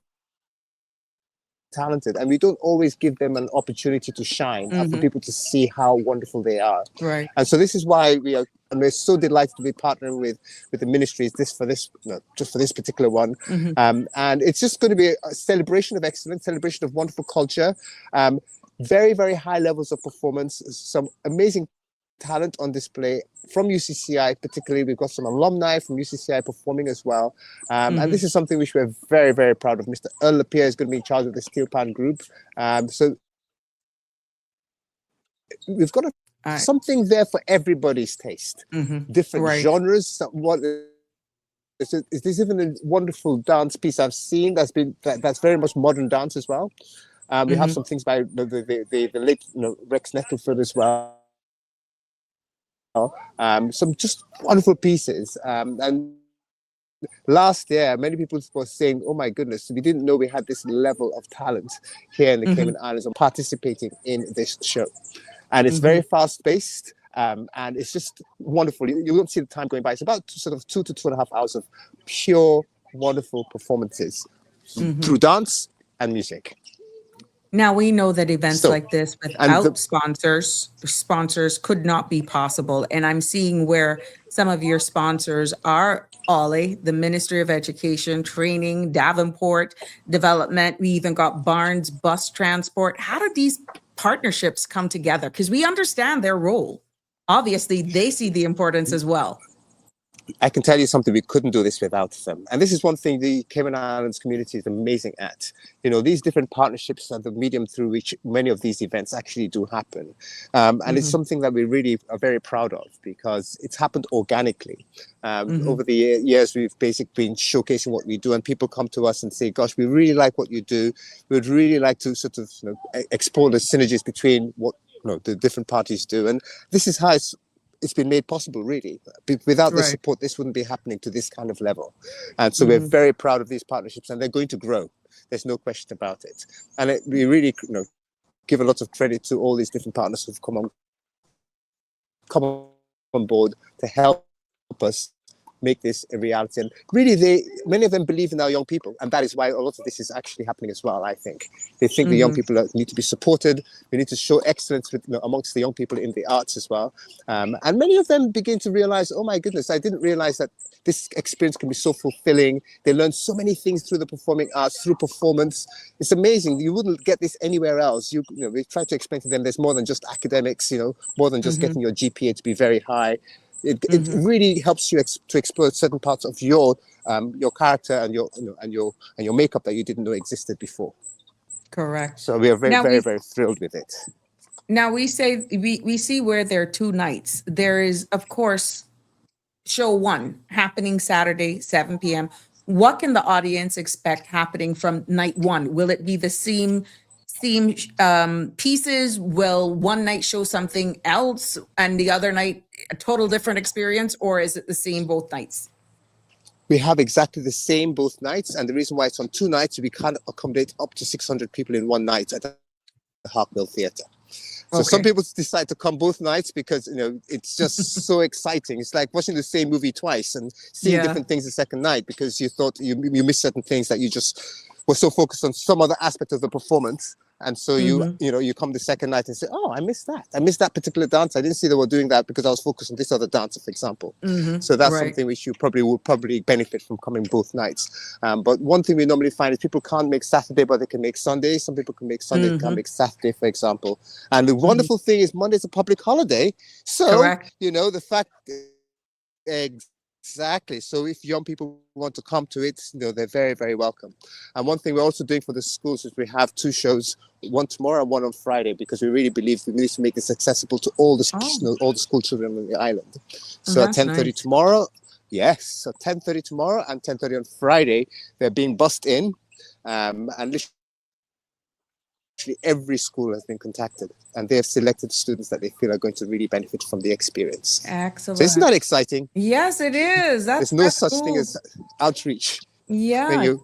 talented, and we don't always give them an opportunity to shine for people to see how wonderful they are. Right. And so this is why we're so delighted to be partnering with the ministries just for this particular one. And it's just going to be a celebration of excellence, celebration of wonderful culture, very, very high levels of performance, some amazing talent on display from UCCI. Particularly, we've got some alumni from UCCI performing as well, and this is something which we're very, very proud of. Mr. Earl Lapierre is going to be in charge of the Steel Pan group, so we've got a something there for everybody's taste. Different Right. genres. There's even a wonderful dance piece I've seen that's very much modern dance as well. We have some things by the late Rex Nettleford as well. Some just wonderful pieces. And last year, many people were saying, "Oh my goodness, we didn't know we had this level of talent here in the Cayman Islands of participating in this show." And it's very fast-paced, and it's just wonderful. You won't see the time going by. It's about sort of 2 to 2.5 hours of pure, wonderful performances through dance and music. Now we know that events So, like this and without sponsors could not be possible. And I'm seeing where some of your sponsors are Ollie, the Ministry of Education, Training, Davenport, Development. We even got Barnes Bus Transport. How do these partnerships come together? Because we understand their role. Obviously, they see the importance as well. I can tell you something, we couldn't do this without them. And this is one thing the Cayman Islands community is amazing at. These different partnerships are the medium through which many of these events actually do happen. And it's something that we really are very proud of because it's happened organically. Over the years, we've basically been showcasing what we do, and people come to us and say, gosh, we really like what you do. We'd really like to sort of explore the synergies between what the different parties do. And this is how it's been made possible, really. Without the support, this wouldn't be happening to this kind of level. And so we're very proud of these partnerships, and they're going to grow. There's no question about it. And we really give a lot of credit to all these different partners who've come on board to help us make this a reality. And really, many of them believe in our young people, and that is why a lot of this is actually happening as well. I think they think the young people need to be supported. We need to show excellence amongst the young people in the arts as well. And many of them begin to realize, oh my goodness, I didn't realize that this experience can be so fulfilling. They learn so many things through the performing arts, through performance. It's amazing. You wouldn't get this anywhere else. We try to explain to them there's more than just academics, more than just getting your GPA to be very high. It really helps you to explore certain parts of your character and your makeup that you didn't know existed before. Correct. So we are very thrilled with it. Now we see where there are 2 nights. There is, of course, show 1 happening Saturday, 7 p.m. What can the audience expect happening from night 1? Will it be the same pieces? Will one night show something else and the other night a total different experience, or is it the same both nights? We have exactly the same both nights, and the reason why it's on 2 nights, we can't accommodate up to 600 people in one night at the Hartwell Theatre. So some people decide to come both nights because it's just so exciting. It's like watching the same movie twice and seeing different things the second night because you thought you missed certain things that you just were so focused on some other aspect of the performance. And so you come the second night and say, oh, I missed that. I missed that particular dance. I didn't see they were doing that because I was focused on this other dancer, for example. So that's something which you will probably benefit from coming both nights. But one thing we normally find is people can't make Saturday, but they can make Sunday. Some people can make Sunday, can't make Saturday, for example. And the wonderful thing is Monday's a public holiday. So, the fact... Exactly. So if young people want to come to it, they're very, very welcome. And one thing we're also doing for the schools is we have 2 shows, one tomorrow and one on Friday, because we really believe we need to make this accessible to all the school children on the island. So at 10:30 tomorrow, so 10:30 tomorrow and 10:30 on Friday, they're being bussed in, and literally every school has been contacted, and they have selected students that they feel are going to really benefit from the experience. Excellent. So isn't that exciting? Yes, it is. There's no such thing as outreach. Yeah.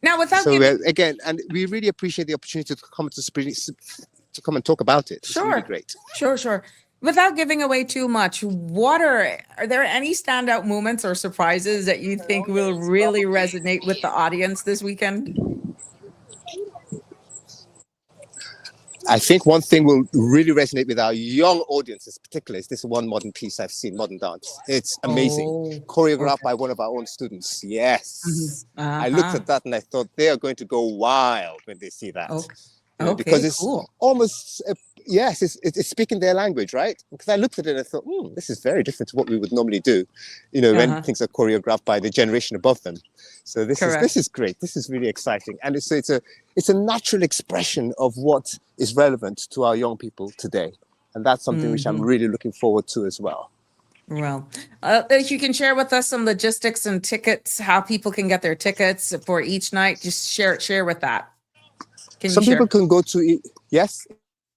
Now, without again, and we really appreciate the opportunity to come to come and talk about it. It's really great. Sure. Without giving away too much, are there any standout moments or surprises that you think will really resonate with the audience this weekend? I think one thing will really resonate with our young audiences, particularly, is this one modern piece I've seen, modern dance. It's amazing. Choreographed by one of our own students. Yes. I looked at that and I thought they are going to go wild when they see that. Because it's almost Yes, it's speaking their language, right? Because I looked at it and I thought, this is very different to what we would normally do, when Uh-huh. things are choreographed by the generation above them. So this Correct. is great. This is really exciting, and it's a natural expression of what is relevant to our young people today, and that's something which I'm really looking forward to as well. Well, if you can share with us some logistics and tickets, how people can get their tickets for each night, just share with that. Can you Some share? people can go to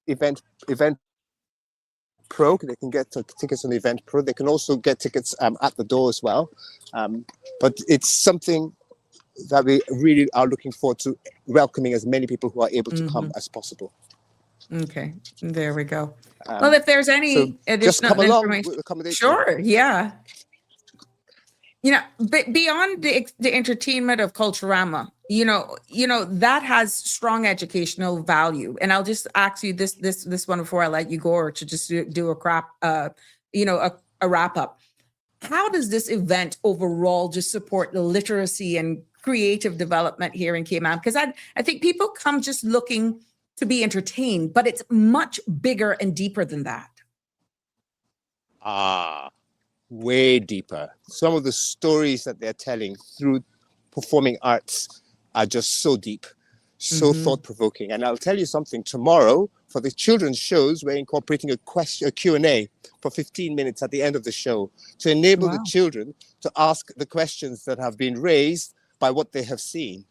event Pro. They can get tickets on Event Pro. They can also get tickets at the door as well. But it's something that we really are looking forward to, welcoming as many people who are able to come as possible. Okay, there we go. Well, if there's any So just additional come along information, with accommodation. sure, yeah. But beyond the entertainment of Culturama, that has strong educational value. And I'll just ask you this one before I let you go, or to just do a wrap up. How does this event overall just support the literacy and creative development here in Cayman? Because I think people come just looking to be entertained, but it's much bigger and deeper than that. Way deeper. Some of the stories that they're telling through performing arts are just so deep, so thought-provoking. And I'll tell you something, tomorrow for the children's shows, we're incorporating a Q&A for 15 minutes at the end of the show to enable the children to ask the questions that have been raised by what they have seen.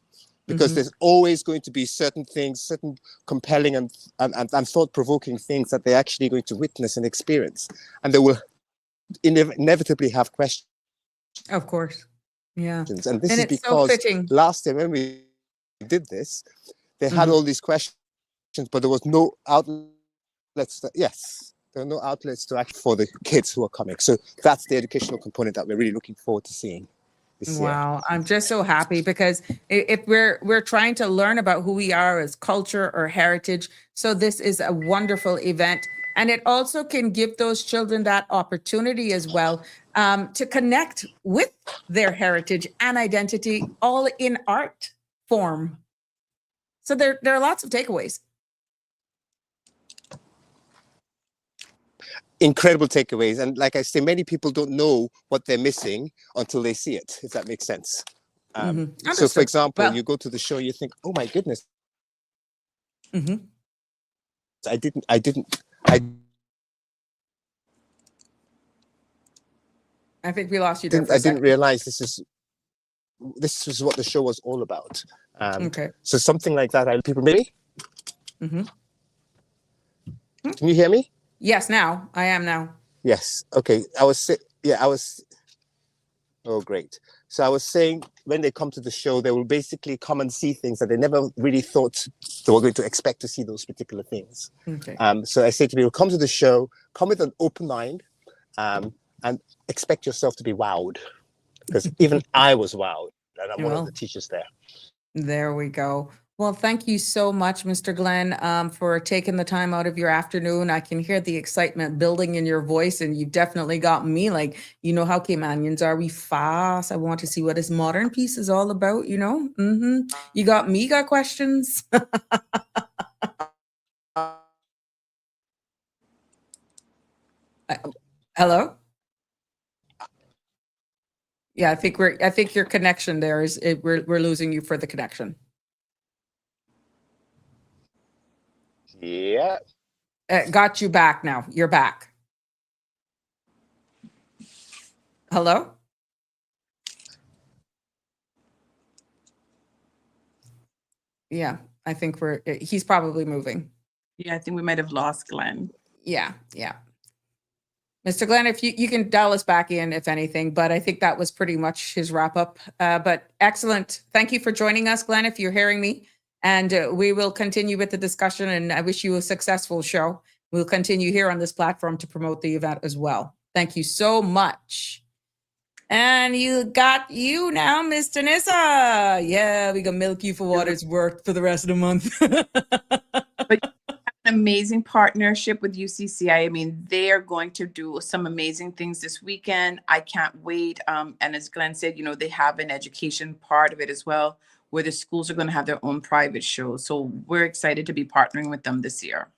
Because there's always going to be certain things, certain compelling and thought-provoking things that they're actually going to witness and experience. And they will inevitably have questions. Of course. Yeah. And this is because last time when we did this, they had all these questions, but there was no outlets. There are no outlets to act for the kids who are coming. So that's the educational component that we're really looking forward to seeing. Wow, I'm just so happy, because if we're trying to learn about who we are as culture or heritage, so this is a wonderful event. And it also can give those children that opportunity as well, to connect with their heritage and identity, all in art form. So there are lots of takeaways. Incredible takeaways. And like I say, many people don't know what they're missing until they see it, if that makes sense. So for example, you go to the show, you think, oh my goodness. I think we lost you there for a I second. didn't realize this is what the show was all about. So something like that, people maybe? Can you hear me? Yes, now. I am now. Yes. Okay. Oh, great. So I was saying, when they come to the show, they will basically come and see things that they never really thought they were going to expect to see, those particular things. Okay. So I say to people, come to the show, come with an open mind, and expect yourself to be wowed. Because even I was wowed, and I'm one of the teachers there. There we go. Well, thank you so much, Mr. Glenn, for taking the time out of your afternoon. I can hear the excitement building in your voice, and you've definitely got me. Like, you know how Caymanians are. We fast. I want to see what this modern piece is all about, You got me, got questions? Hello? Yeah, I think your connection there we're losing you for the connection. Yeah. Got you back now. You're back. Hello? Yeah, I think he's probably moving. Yeah, I think we might have lost Glenn. Yeah. Mr. Glenn, if you can dial us back in, if anything, but I think that was pretty much his wrap up. But excellent. Thank you for joining us, Glenn, if you're hearing me. And we will continue with the discussion, and I wish you a successful show. We'll continue here on this platform to promote the event as well. Thank you so much. And you now, Mr. Nissa. Yeah, we can milk you for what it's worth for the rest of the month. But an amazing partnership with UCCI. I mean, they are going to do some amazing things this weekend. I can't wait. And as Glenn said, they have an education part of it as well, where the schools are going to have their own private shows. So we're excited to be partnering with them this year.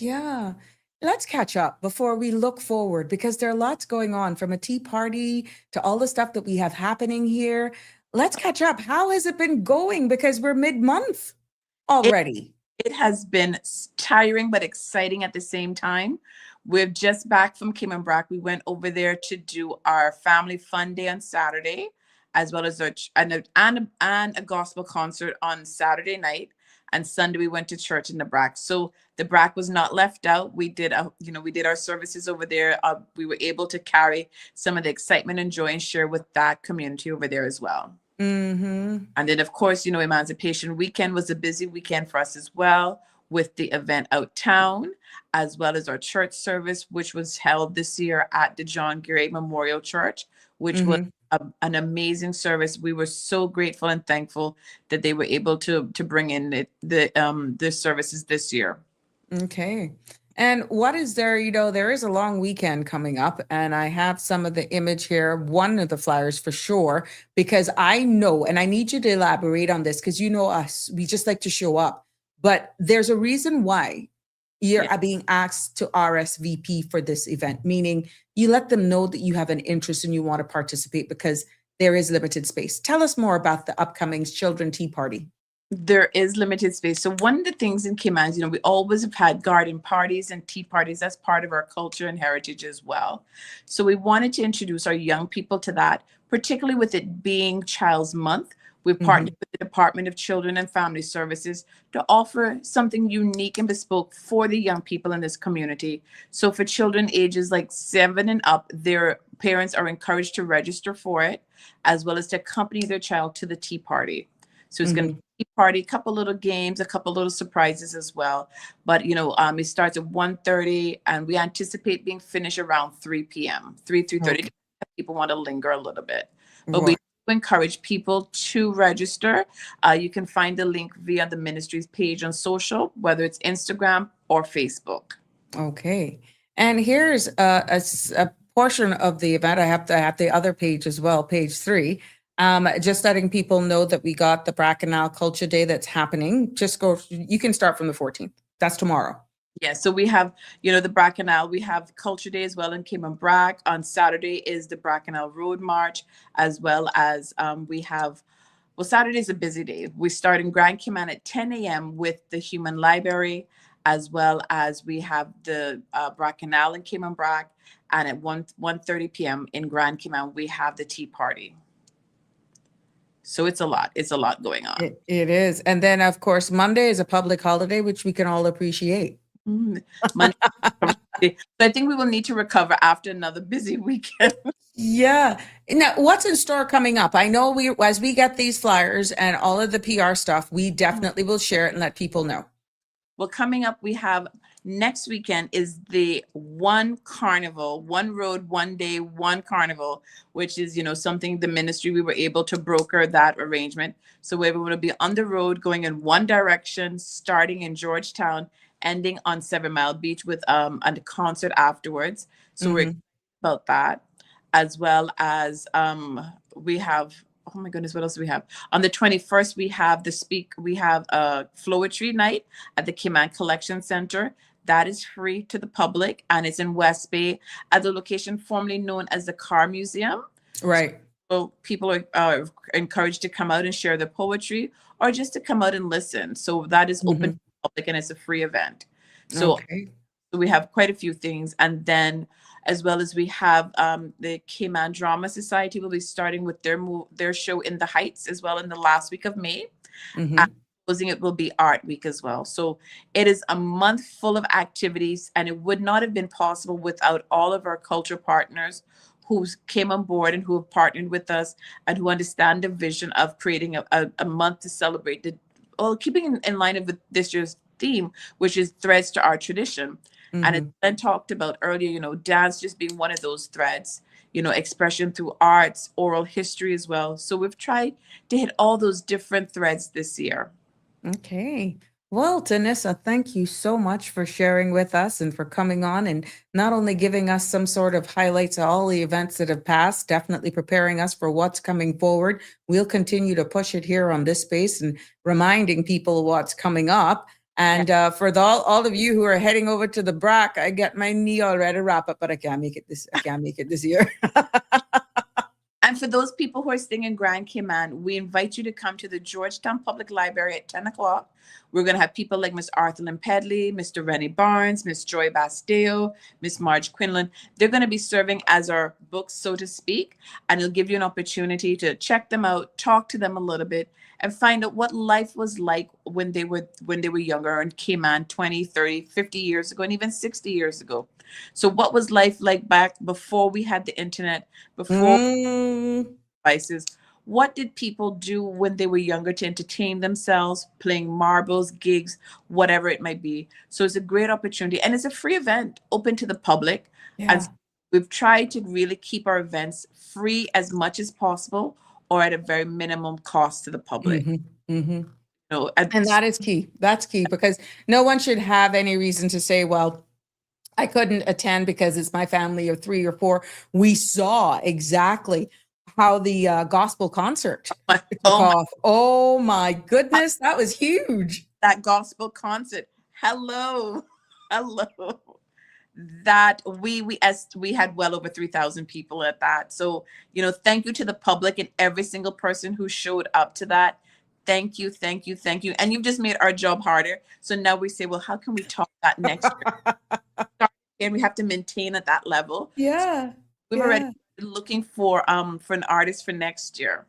Yeah. Let's catch up before we look forward because there are lots going on from a tea party to all the stuff that we have happening here. Let's catch up. How has it been going? Because we're mid-month It, already. it has been tiring but exciting at the same time. We're just back from Cayman Brac. We went over there to do our family fun day on Saturday, as well as and a gospel concert on Saturday night. And Sunday we went to church in the Brac. So the Brac was not left out. We did our services over there. We were able to carry some of the excitement and joy and share with that community over there as well. Mm-hmm. And then, of course, Emancipation Weekend was a busy weekend for us as well, with the event out town, as well as our church service, which was held this year at the John Gray Memorial Church, which was an amazing service. We were so grateful and thankful that they were able to bring in the services this year. Okay. And what is there? There is a long weekend coming up, and I have some of the image here, one of the flyers for sure, because I know, and I need you to elaborate on this because you know us, we just like to show up. But there's a reason why you're being asked to RSVP for this event, meaning you let them know that you have an interest and you want to participate because there is limited space. Tell us more about the upcoming Children Tea Party. There is limited space. So one of the things in Cayman, we always have had garden parties and tea parties. That's part of our culture and heritage as well. So we wanted to introduce our young people to that, particularly with it being Child's Month. We've partnered with the Department of Children and Family Services to offer something unique and bespoke for the young people in this community. So for children ages like 7 and up, their parents are encouraged to register for it, as well as to accompany their child to the tea party. So it's going to be a tea party, a couple little games, a couple little surprises as well. But, it starts at 1:30 and we anticipate being finished around 3 p.m., 3:30. Okay. People want to linger a little bit. But we encourage people to register. You can find the link via the ministry's page on social, whether it's Instagram or Facebook. Okay. And here's a portion of the event. I have the other page as well, page 3. Just letting people know that we got the Bracknell Culture Day that's happening. You can start from the 14th. That's tomorrow. Yeah, so we have, the Bracknell, we have Culture Day as well in Cayman Brac. On Saturday is the Bracknell Road March, as well as Saturday is a busy day. We start in Grand Cayman at 10 a.m. with the Human Library, as well as we have the Bracknell in Cayman Brac, and at 1:30 p.m. in Grand Cayman, we have the tea party. So it's a lot going on. It is. And then, of course, Monday is a public holiday, which we can all appreciate. Monday. So I think we will need to recover after another busy weekend. Yeah. Now, what's in store coming up? I know as we get these flyers and all of the PR stuff, we definitely will share it and let people know. Well, coming up, we have next weekend is the One Carnival, One Road, One Day, One Carnival, which is, something the ministry, we were able to broker that arrangement. So we're able to be on the road going in one direction, starting in Georgetown, ending on 7 Mile Beach with a concert afterwards. So we're excited about that, as well as we have, oh my goodness, what else do we have? On the 21st, we have a Flowetry night at the Cayman Collection Center. That is free to the public, and it's in West Bay at the location formerly known as the Car Museum. Right. So people are encouraged to come out and share their poetry, or just to come out and listen. So that is open to the public, and it's a free event. So we have quite a few things. And then, as well as we have the Cayman Drama Society will be starting with their show in the Heights as well in the last week of May. And closing it will be Art Week as well. So it is a month full of activities, and it would not have been possible without all of our culture partners who came on board and who have partnered with us and who understand the vision of creating a month to celebrate keeping in line with this year's theme, which is Threads to Our Tradition. And it's been talked about earlier, dance just being one of those threads, expression through arts, oral history as well. So we've tried to hit all those different threads this year. Okay. Well, Tanissa, thank you so much for sharing with us and for coming on and not only giving us some sort of highlights of all the events that have passed, definitely preparing us for what's coming forward. We'll continue to push it here on this space and reminding people what's coming up. And for all of you who are heading over to the BRAC, I get my knee already wrapped up, but I can't make it this year. And for those people who are staying in Grand Cayman, we invite you to come to the Georgetown Public Library at 10 o'clock. We're going to have people like Miss Arthur Lynn Pedley, Mr. Rennie Barnes, Miss Joy Bastille, Miss Marge Quinlan. They're going to be serving as our books, so to speak, and it'll give you an opportunity to check them out, talk to them a little bit, and find out what life was like when they were younger in Cayman 20, 30, 50 years ago, and even 60 years ago. So what was life like back before we had the internet, before devices? What did people do when they were younger to entertain themselves, playing marbles, gigs, whatever it might be? So it's a great opportunity, and it's a free event open to the public. Yeah. And we've tried to really keep our events free as much as possible, or at a very minimum cost to the public. No, and that is key. That's key, because no one should have any reason to say, well, I couldn't attend because it's my family of 3 or 4. We saw exactly how the gospel concert took off. Oh my goodness, that was huge. That gospel concert. Hello. That we had well over 3,000 people at that. So, thank you to the public and every single person who showed up to that. Thank you. And you've just made our job harder. So now we say, well, how can we top that next year? And we have to maintain at that level. Yeah. So we've already looking for an artist for next year.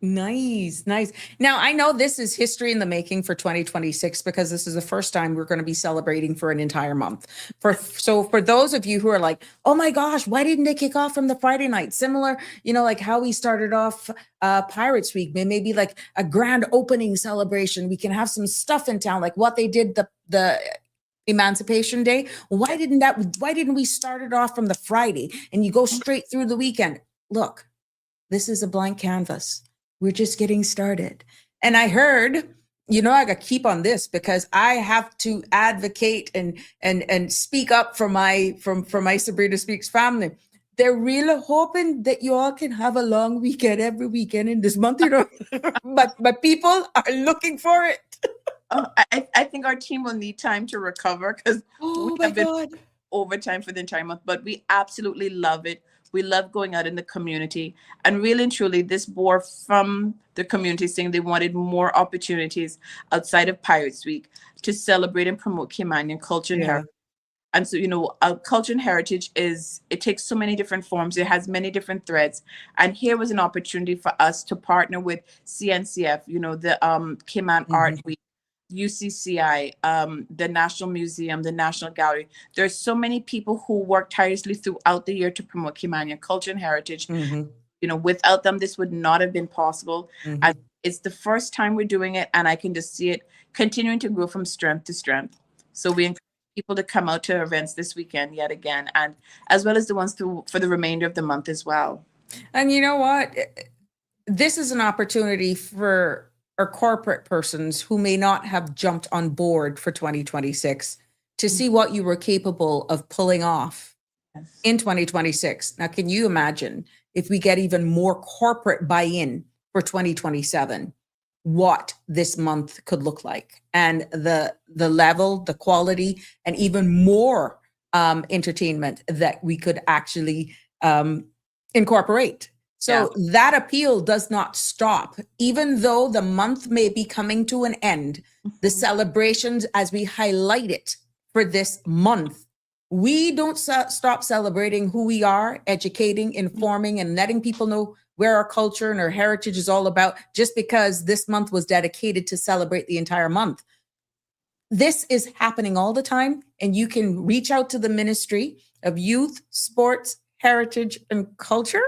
Nice. Now, I know this is history in the making for 2026, because this is the first time we're going to be celebrating for an entire month. So for those of you who are like, oh my gosh, why didn't they kick off from the Friday night? Similar, like how we started off Pirates Week, maybe like a grand opening celebration. We can have some stuff in town, like what they did the Emancipation Day. Why didn't we start it off from the Friday and you go straight through the weekend? Look, this is a blank canvas. We're just getting started. And I heard, I got to keep on this, because I have to advocate and speak up for my Sabrina Speaks family. They're really hoping that you all can have a long weekend every weekend in this month, but people are looking for it. I think our team will need time to recover, because we have been overtime for the entire month, but we absolutely love it. We love going out in the community, and really and truly, this bore from the community saying they wanted more opportunities outside of Pirates Week to celebrate and promote Caymanian culture and heritage. And so, culture and heritage it takes so many different forms. It has many different threads. And here was an opportunity for us to partner with CNCF, the Cayman Art Week, UCCI, the National Museum, the National Gallery. There's so many people who work tirelessly throughout the year to promote Caymanian culture and heritage. Without them, this would not have been possible. And it's the first time we're doing it, and I can just see it continuing to grow from strength to strength. So we encourage people to come out to events this weekend yet again, and as well as the ones for the remainder of the month as well. And you know what? This is an opportunity for our corporate persons who may not have jumped on board for 2026 to see what you were capable of pulling off in 2026. Now, can you imagine if we get even more corporate buy-in for 2027, what this month could look like, and the level, the quality, and even more entertainment that we could actually incorporate. So that appeal does not stop. Even though the month may be coming to an end, the celebrations, as we highlight it for this month, we don't stop celebrating who we are, educating, informing, and letting people know where our culture and our heritage is all about, just because this month was dedicated to celebrate the entire month. This is happening all the time, and you can reach out to the Ministry of Youth, Sports, Heritage, and Culture.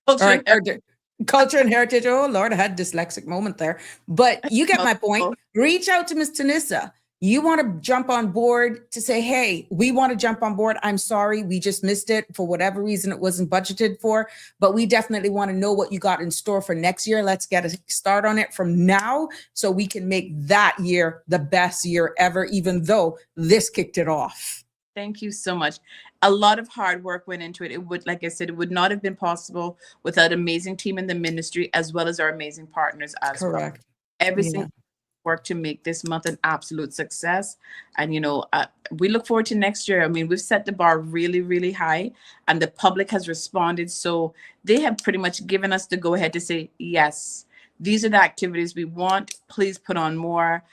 Culture and heritage. Oh Lord, I had a dyslexic moment there, but you get my point. Reach out to Ms. Tanissa. You want to jump on board to say, hey, we want to jump on board. I'm sorry, we just missed it for whatever reason. It wasn't budgeted for, but we definitely want to know what you got in store for next year. Let's get a start on it from now, so we can make that year the best year ever, even though this kicked it off. Thank you so much. A lot of hard work went into it. It would, like I said, it would not have been possible without an amazing team in the ministry, as well as our amazing partners as well. Every single work to make this month an absolute success. And, we look forward to next year. I mean, we've set the bar really, really high, and the public has responded. So they have pretty much given us the go ahead to say, yes, these are the activities we want. Please put on more.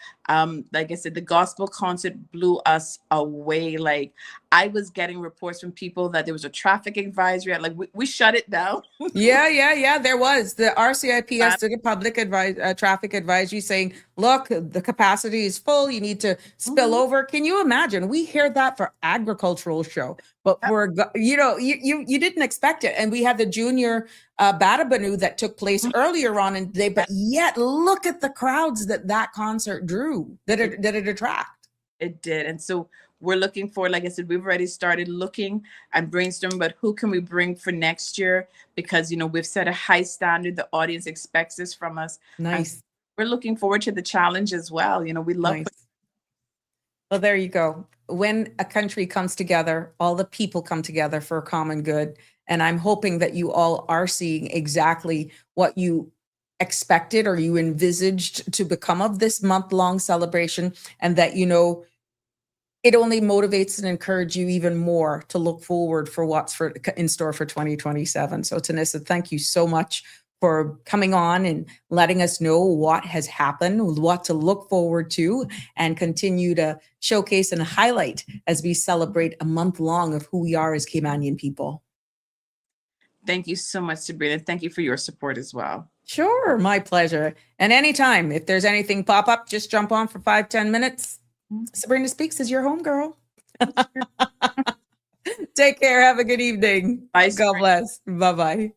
Like I said, the gospel concert blew us away. Like, I was getting reports from people that there was a traffic advisory. Like, we shut it down. Yeah. There was the RCIPS did a public traffic advisory saying, look, the capacity is full. You need to spill over. Can you imagine? We hear that for agricultural show, but for, you didn't expect it. And we had the junior Badabanu that took place earlier on in the day, but yet look at the crowds that concert drew, that it attract. It did. And so we're looking for, like I said, we've already started looking and brainstorming about who can we bring for next year, because, we've set a high standard. The audience expects this from us. Nice. And we're looking forward to the challenge as well. We love. Nice. Well, there you go. When a country comes together, all the people come together for a common good. And I'm hoping that you all are seeing exactly what you expected or you envisaged to become of this month-long celebration, and that, it only motivates and encourages you even more to look forward for what's in store for 2027. So Tanissa, thank you so much for coming on and letting us know what has happened, what to look forward to, and continue to showcase and highlight as we celebrate a month long of who we are as Caymanian people. Thank you so much, Sabrina. Thank you for your support as well. Sure, my pleasure. And anytime, if there's anything pop up, just jump on for 5-10 minutes. Sabrina Speaks is your home girl. Take care. Have a good evening. Bye, God bless. Bye-bye.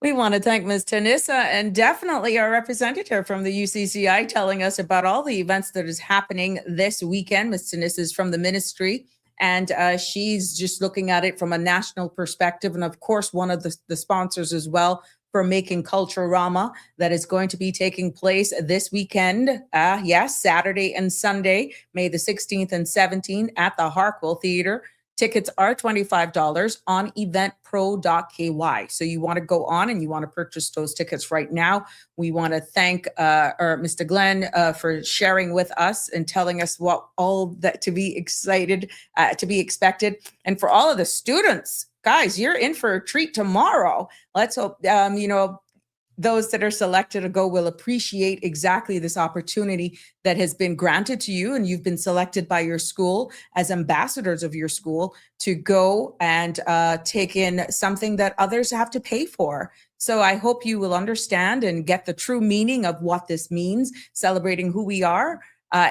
We want to thank Ms. Tanissa and definitely our representative from the UCCI telling us about all the events that is happening this weekend. Ms. Tanissa is from the ministry, and she's just looking at it from a national perspective. And of course, one of the sponsors as well for Making Culturama that is going to be taking place this weekend. Yes, Saturday and Sunday, May the 16th and 17th at the Harkwell Theater. Tickets are $25 on eventpro.ky. So you want to go on and you want to purchase those tickets right now. We want to thank Mr. Glenn for sharing with us and telling us what all that to be expected. And for all of the students, guys, you're in for a treat tomorrow. Let's hope, those that are selected to go will appreciate exactly this opportunity that has been granted to you. And you've been selected by your school as ambassadors of your school to go and take in something that others have to pay for. So I hope you will understand and get the true meaning of what this means, celebrating who we are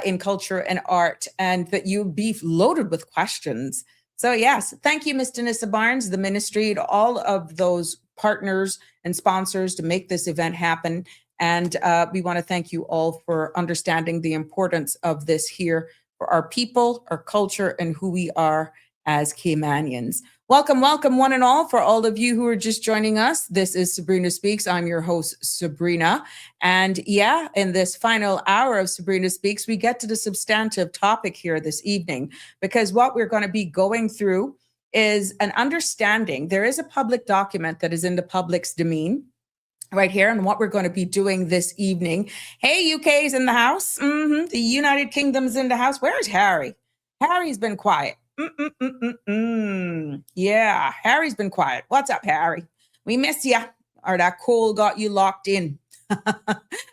in culture and art, and that you'll be loaded with questions. So yes, thank you, Ms. Tanissa Barnes, the ministry, to all of those partners and sponsors to make this event happen. And we want to thank you all for understanding the importance of this here for our people, our culture, and who we are as Caymanians. Welcome, welcome, one and all. For all of you who are just joining us, this is Sabrina Speaks. I'm your host, Sabrina. And yeah, in this final hour of Sabrina Speaks, we get to the substantive topic here this evening, because what we're going to be going through is an understanding. There is a public document that is in the public's domain right here, and what we're going to be doing this evening. Hey, UK's in the house. The United Kingdom's in the house. Where's Harry? Harry's been quiet. Yeah, Harry's been quiet. What's up, Harry? We miss ya. Or that cold got you locked in.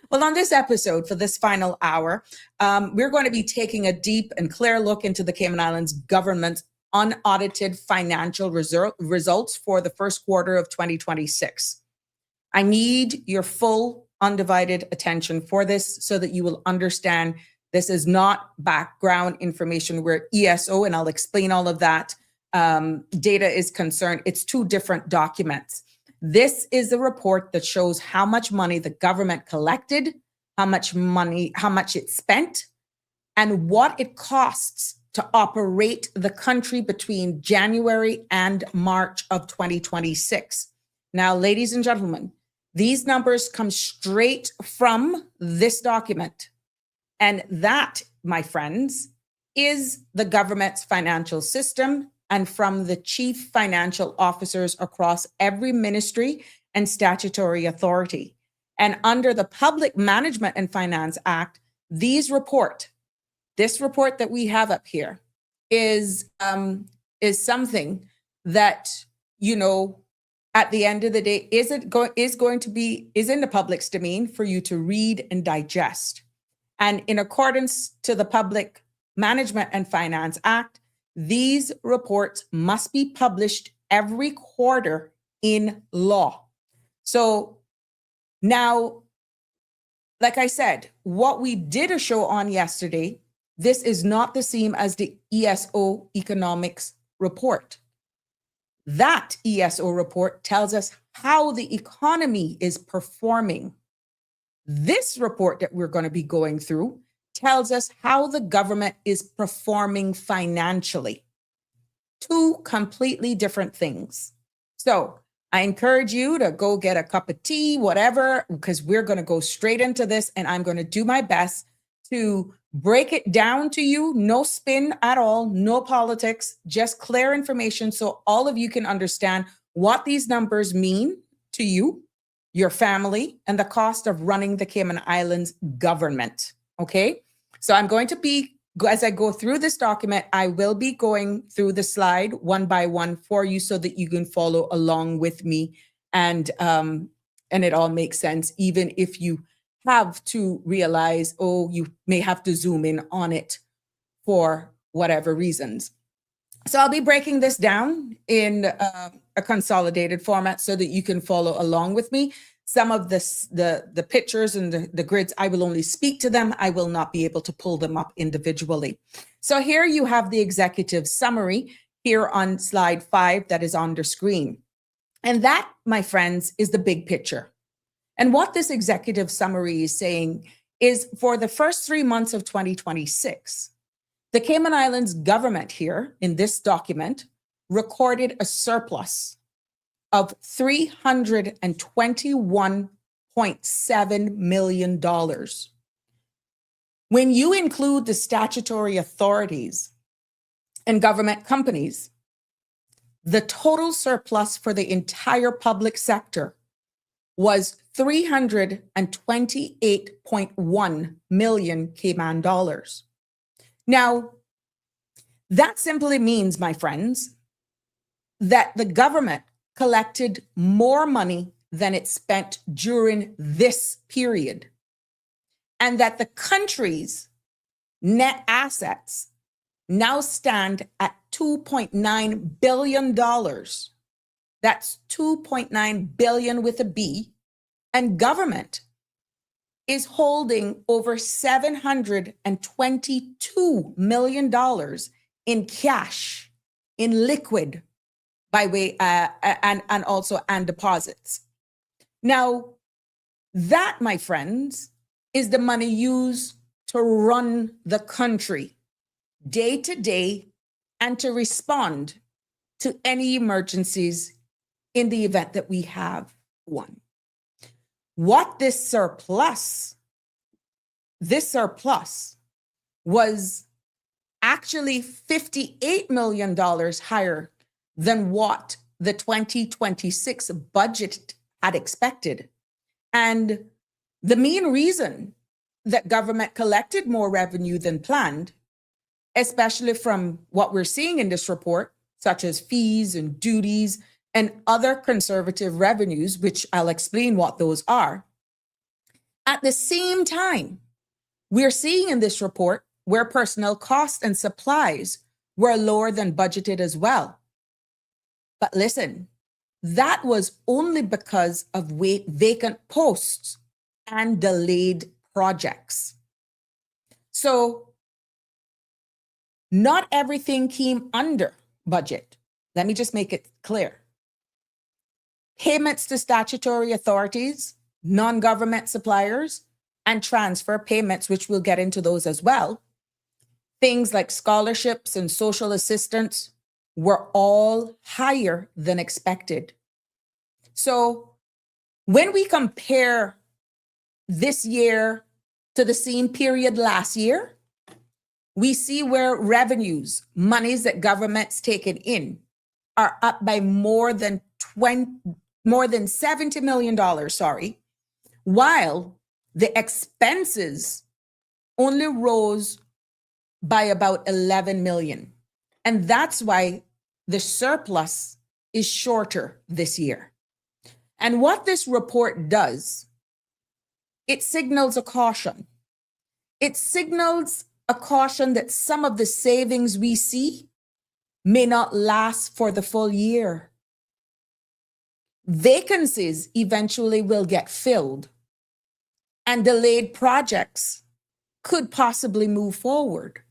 Well, on this episode, for this final hour, we're going to be taking a deep and clear look into the Cayman Islands government's unaudited financial results for the first quarter of 2026. I need your full, undivided attention for this so that you will understand this is not background information where ESO, and I'll explain all of that, data is concerned. It's two different documents. This is a report that shows how much money the government collected, how much it spent, and what it costs to operate the country between January and March of 2026. Now, ladies and gentlemen, these numbers come straight from this document. And that, my friends, is the government's financial system, and from the chief financial officers across every ministry and statutory authority. And under the Public Management and Finance Act, this report that we have up here is something that, you know, at the end of the day, is in the public's domain for you to read and digest. And in accordance to the Public Management and Finance Act, these reports must be published every quarter in law. So now, like I said, what we did a show on yesterday, this is not the same as the ESO economics report. That ESO report tells us how the economy is performing. This report that we're going to be going through tells us how the government is performing financially. Two completely different things. So I encourage you to go get a cup of tea, whatever, because we're going to go straight into this, and I'm going to do my best to break it down to you. No spin at all, no politics, just clear information so all of you can understand what these numbers mean to you, your family, and the cost of running the Cayman Islands government. Okay? So I'm going to be, as I go through this document, I will be going through the slide one by one for you so that you can follow along with me, and it all makes sense, even if you have to realize, oh, you may have to zoom in on it for whatever reasons. So I'll be breaking this down in a consolidated format so that you can follow along with me. Some of the pictures and the grids, I will only speak to them. I will not be able to pull them up individually. So here you have the executive summary here on slide 5 that is on the screen. And that, my friends, is the big picture. And what this executive summary is saying is for the first 3 months of 2026, the Cayman Islands government here in this document recorded a surplus of $321.7 million. When you include the statutory authorities and government companies, the total surplus for the entire public sector was 328.1 million Cayman dollars. Now, that simply means, my friends, that the government collected more money than it spent during this period, and that the country's net assets now stand at $2.9 billion. That's 2.9 billion with a B. And government is holding over $722 million in cash, in liquid, by way and also deposits. Now, that, my friends, is the money used to run the country day to day and to respond to any emergencies in the event that we have one. What this surplus was actually $58 million higher than what the 2026 budget had expected. And the main reason that government collected more revenue than planned, especially from what we're seeing in this report, such as fees and duties and other conservative revenues, which I'll explain what those are. At the same time, we're seeing in this report where personnel costs and supplies were lower than budgeted as well. But listen, that was only because of vacant posts and delayed projects. So not everything came under budget. Let me just make it clear. Payments to statutory authorities, non-government suppliers, and transfer payments, which we'll get into those as well. Things like scholarships and social assistance were all higher than expected. So when we compare this year to the same period last year, we see where revenues, monies that government's taken in, are up by more than $70 million, while the expenses only rose by about 11 million. And that's why the surplus is shorter this year. And what this report does, it signals a caution. It signals a caution that some of the savings we see may not last for the full year. Vacancies eventually will get filled, and delayed projects could possibly move forward.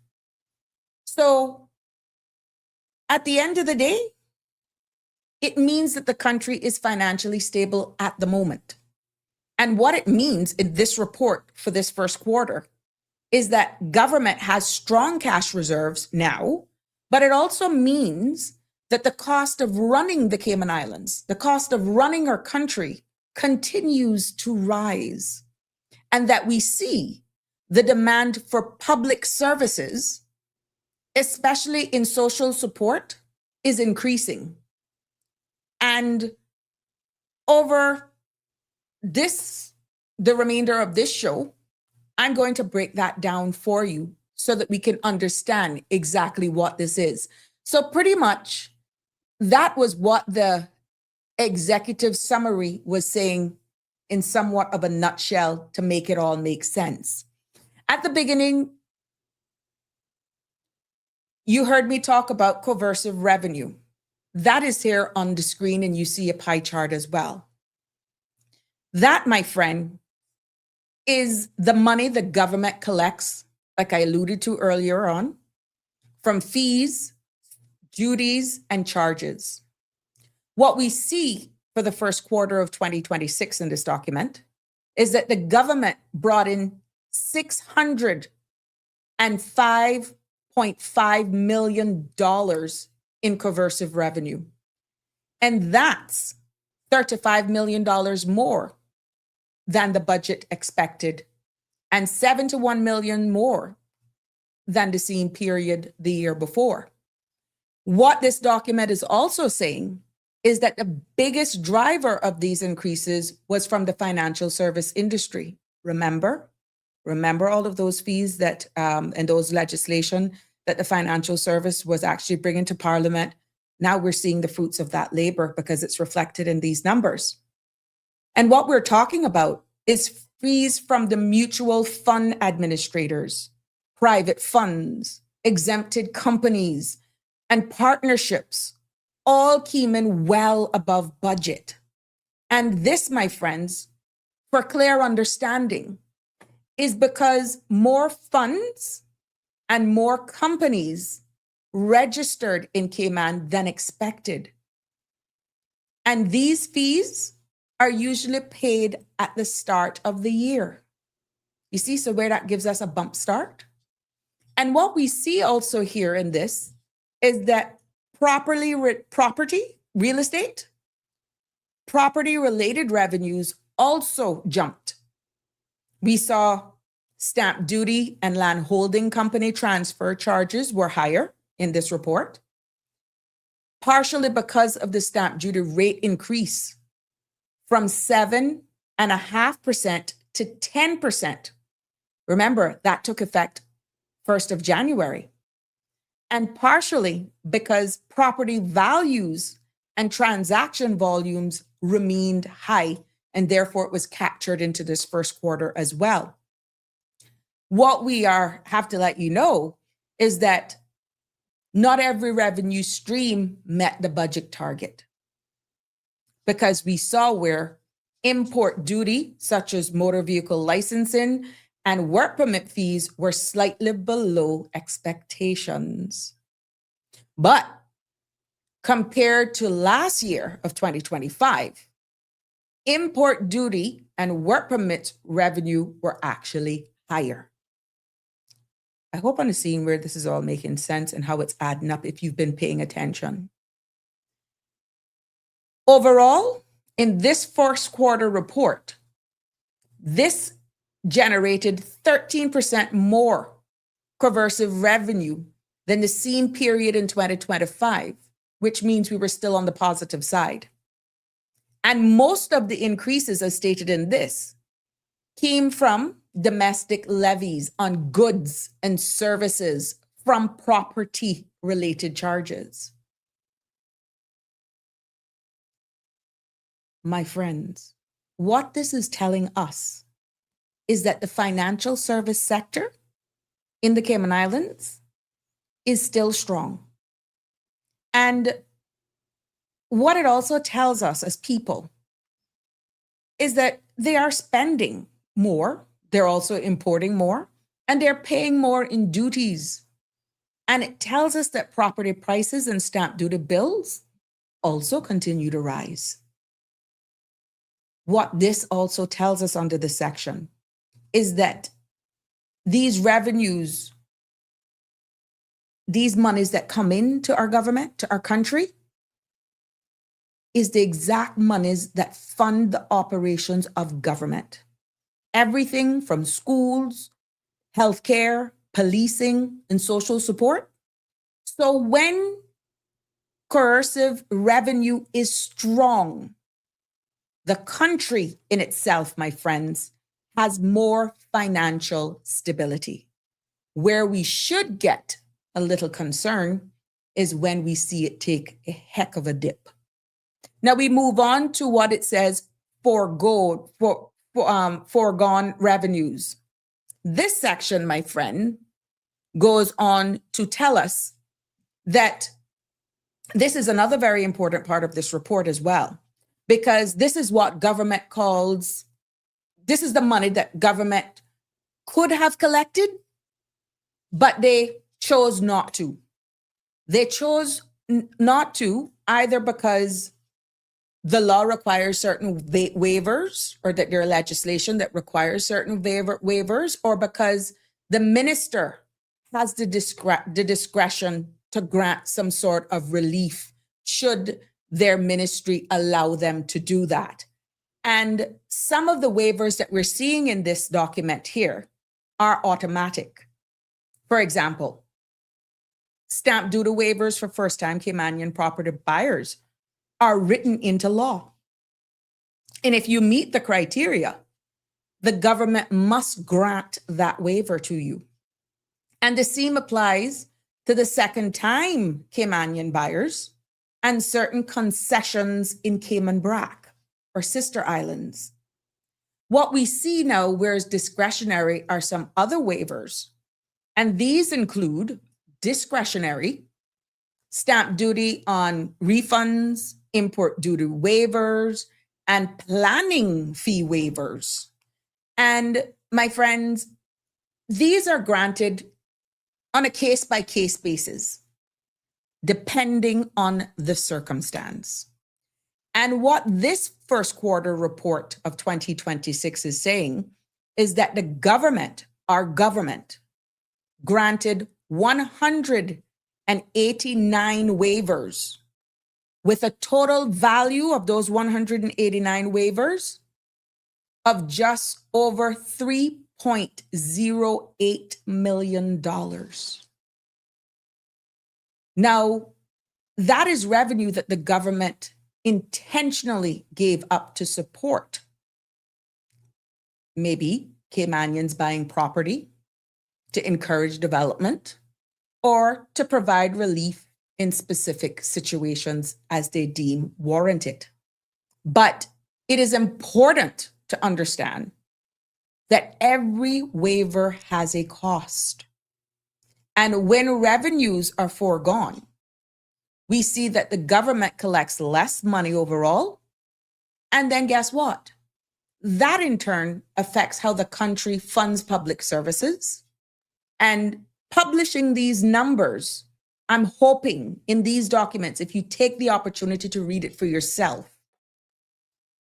So at the end of the day, it means that the country is financially stable at the moment. And what it means in this report for this first quarter is that government has strong cash reserves now, but it also means that the cost of running the Cayman Islands, the cost of running our country, continues to rise, and that we see the demand for public services, especially in social support, is increasing. And over the remainder of this show, I'm going to break that down for you so that we can understand exactly what this is. So pretty much that was what the executive summary was saying in somewhat of a nutshell to make it all make sense. At the beginning, you heard me talk about coercive revenue. That is here on the screen, and you see a pie chart as well. That, my friend, is the money the government collects, like I alluded to earlier on, from fees, duties, and charges. What we see for the first quarter of 2026 in this document is that the government brought in $605.5 million in coercive revenue. And that's $35 million more than the budget expected, and $71 million more than the same period the year before. What this document is also saying is that the biggest driver of these increases was from the financial service industry. Remember all of those fees that and those legislation that the financial service was actually bringing to Parliament. Now we're seeing the fruits of that labor because it's reflected in these numbers. And what we're talking about is fees from the mutual fund administrators, private funds, exempted companies, and partnerships, all came in well above budget. And this, my friends, for clear understanding, is because more funds and more companies registered in Cayman than expected. And these fees are usually paid at the start of the year. You see, so where that gives us a bump start. And what we see also here in this is that real estate, property-related revenues also jumped. We saw stamp duty and land holding company transfer charges were higher in this report, partially because of the stamp duty rate increase from 7.5% to 10%. Remember, that took effect 1st of January. And partially because property values and transaction volumes remained high, and therefore it was captured into this first quarter as well. What we have to let you know is that not every revenue stream met the budget target, because we saw where import duty, such as motor vehicle licensing and work permit fees, were slightly below expectations. But compared to last year of 2025, import duty and work permit revenue were actually higher. I hope I'm seeing where this is all making sense and how it's adding up if you've been paying attention. Overall, in this first quarter report, this generated 13% more coercive revenue than the same period in 2025, which means we were still on the positive side. And most of the increases, as stated in this, came from domestic levies on goods and services from property-related charges. My friends, what this is telling us is that the financial service sector in the Cayman Islands is still strong. And what it also tells us as people is that they are spending more, they're also importing more, and they're paying more in duties. And it tells us that property prices and stamp duty bills also continue to rise. What this also tells us under this section is that these revenues, these monies that come into our government, to our country, is the exact monies that fund the operations of government. Everything from schools, healthcare, policing, and social support. So when coercive revenue is strong, the country in itself, my friends, has more financial stability. Where we should get a little concern is when we see it take a heck of a dip. Now we move on to what it says, foregone revenues. This section, my friend, goes on to tell us that this is another very important part of this report as well, because this is what government calls, this is the money that government could have collected, but they chose not to. They chose not to either because the law requires certain waivers, or that there are legislation that requires certain waivers, or because the minister has the discretion to grant some sort of relief should their ministry allow them to do that. And some of the waivers that we're seeing in this document here are automatic. For example, stamp duty waivers for first-time Caymanian property buyers are written into law. And if you meet the criteria, the government must grant that waiver to you. And the same applies to the second-time Caymanian buyers and certain concessions in Cayman Brac or sister islands. What we see now, whereas discretionary, are some other waivers. And these include discretionary, stamp duty on refunds, import duty waivers, and planning fee waivers. And my friends, these are granted on a case-by-case basis, depending on the circumstance. And what this first quarter report of 2026 is saying is that the government, our government, granted 189 waivers, with a total value of those 189 waivers of just over $3.08 million. Now, that is revenue that the government intentionally gave up to support maybe Caymanians buying property to encourage development, or to provide relief in specific situations as they deem warranted. But it is important to understand that every waiver has a cost. And when revenues are foregone, we see that the government collects less money overall. And then guess what? That in turn affects how the country funds public services. And publishing these numbers, I'm hoping in these documents, if you take the opportunity to read it for yourself,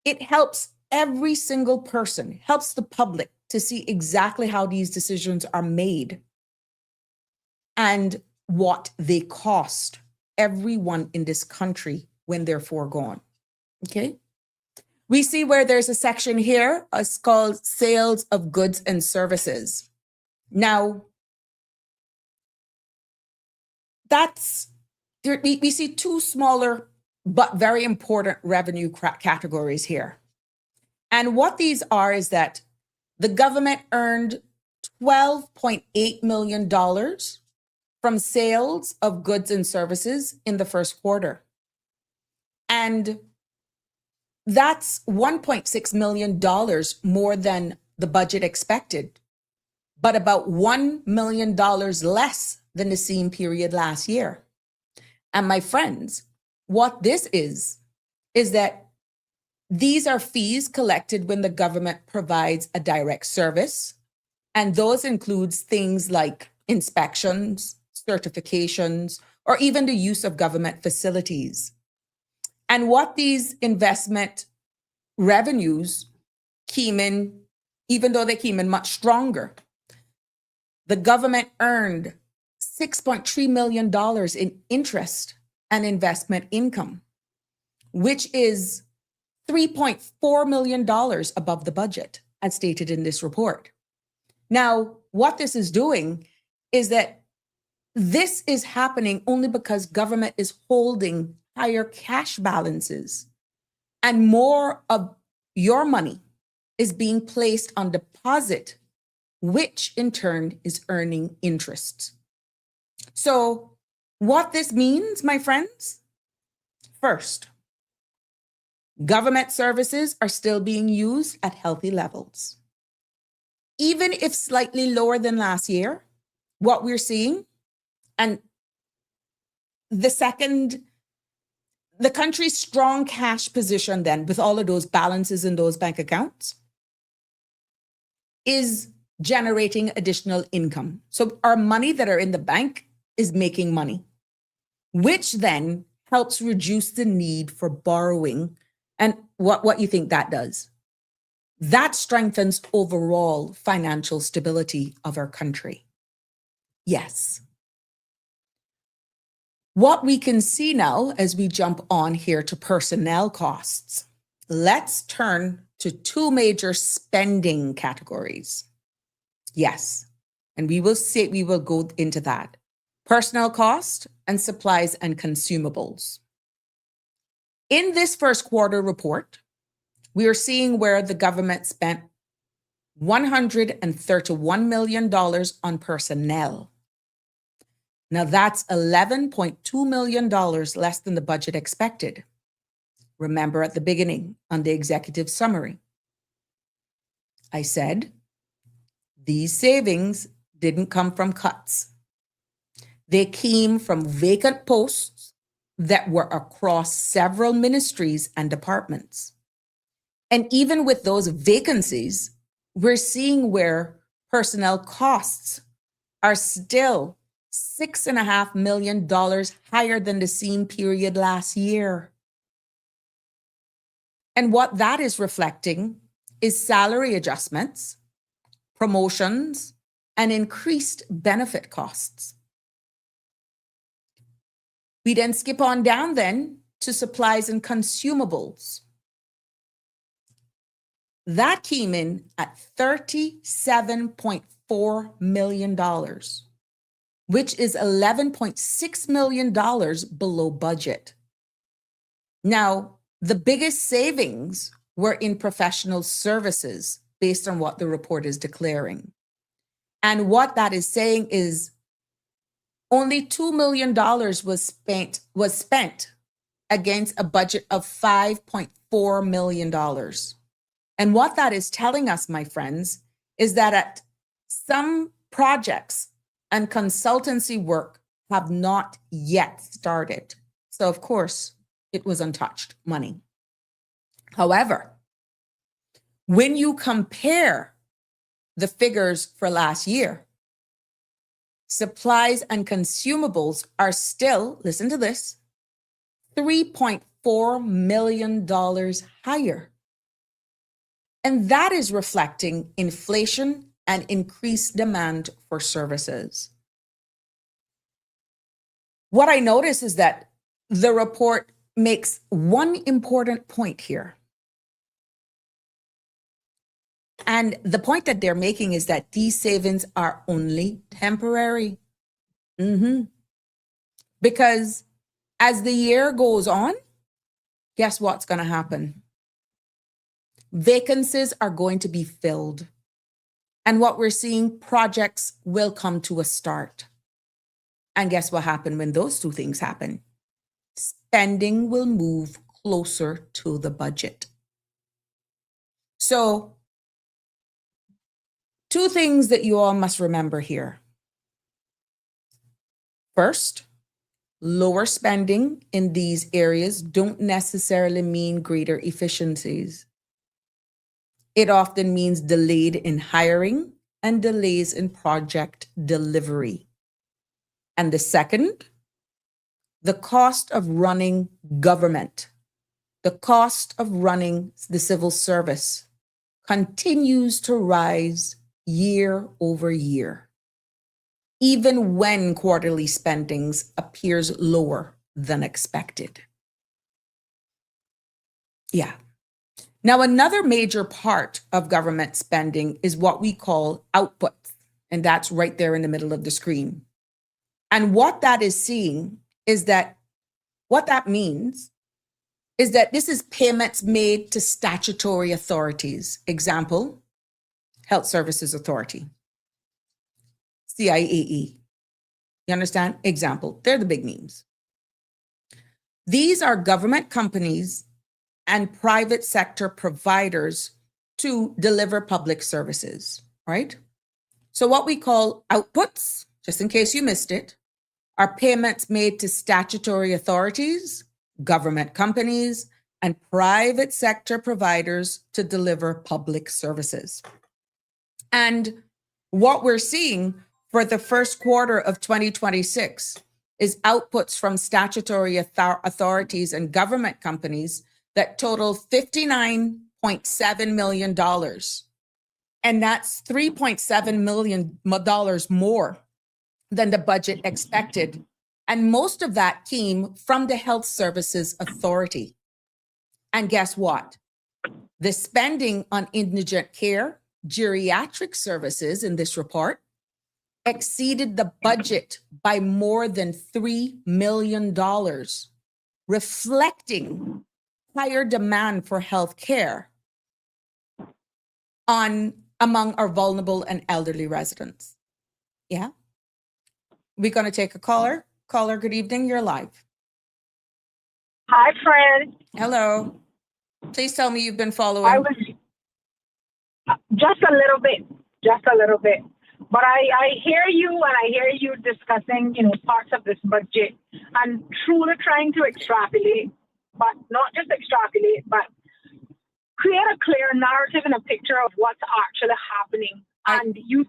it helps every single person, helps the public to see exactly how these decisions are made and what they cost everyone in this country when they're foregone. Okay? We see where there's a section here, it's called sales of goods and services. Now, we see two smaller but very important revenue categories here. And what these are is that the government earned $12.8 million from sales of goods and services in the first quarter. And that's $1.6 million more than the budget expected, but about $1 million less than the same period last year. And my friends, what this is that these are fees collected when the government provides a direct service. And those includes things like inspections, certifications, or even the use of government facilities. And what these investment revenues came in, even though they came in much stronger, the government earned $6.3 million in interest and investment income, which is $3.4 million above the budget, as stated in this report. Now, what this is doing is that this is happening only because government is holding higher cash balances, and more of your money is being placed on deposit, which in turn is earning interest. So what this means, my friends, first, government services are still being used at healthy levels. Even if slightly lower than last year, what we're seeing, and the country's strong cash position then, with all of those balances in those bank accounts, is generating additional income. So our money that are in the bank is making money, which then helps reduce the need for borrowing. And what you think that does? That strengthens overall financial stability of our country. Yes. What we can see now as we jump on here to personnel costs, let's turn to two major spending categories. Yes, and we will go into that. Personnel cost and supplies and consumables. In this first quarter report, we are seeing where the government spent $131 million on personnel. Now that's $11.2 million less than the budget expected. Remember at the beginning on the executive summary, I said these savings didn't come from cuts. They came from vacant posts that were across several ministries and departments. And even with those vacancies, we're seeing where personnel costs are still $6.5 million higher than the same period last year. And what that is reflecting is salary adjustments, promotions, and increased benefit costs. We then skip on down then to supplies and consumables. That came in at $37.4 million, which is $11.6 million below budget. Now, the biggest savings were in professional services based on what the report is declaring. And what that is saying is only $2 million was spent against a budget of $5.4 million. And what that is telling us, my friends, is that at some projects and consultancy work have not yet started. So of course, it was untouched money. However, when you compare the figures for last year, supplies and consumables are still, listen to this, $3.4 million higher. And that is reflecting inflation and increased demand for services. What I notice is that the report makes one important point here. And the point that they're making is that these savings are only temporary. Because as the year goes on, guess what's going to happen? Vacancies are going to be filled. And what we're seeing, projects will come to a start. And guess what happened when those two things happen? Spending will move closer to the budget. So, two things that you all must remember here. First, lower spending in these areas don't necessarily mean greater efficiencies. It often means delayed in hiring and delays in project delivery. And the second, the cost of running government, the cost of running the civil service continues to rise year over year, even when quarterly spendings appears lower than expected. Yeah. Now, another major part of government spending is what we call outputs, and that's right there in the middle of the screen. And what that is seeing is that what that means is that this is payments made to statutory authorities. Example, Health Services Authority, CIAE. You understand? Example, they're the big names. These are government companies and private sector providers to deliver public services, right? So what we call outputs, just in case you missed it, are payments made to statutory authorities, government companies, and private sector providers to deliver public services. And what we're seeing for the first quarter of 2026 is outputs from statutory authorities and government companies that total $59.7 million. And that's $3.7 million more than the budget expected. And most of that came from the Health Services Authority. And guess what? The spending on indigent care, geriatric services in this report exceeded the budget by more than $3 million, reflecting higher demand for health care among our vulnerable and elderly residents. Yeah. We're going to take a caller. Caller, good evening. You're live. Hi, Fred. Hello. Please tell me you've been following. I was just a little bit. But I hear you, and I hear you discussing, parts of this budget and truly trying to extrapolate, but not just extrapolate, but create a clear narrative and a picture of what's actually happening. And you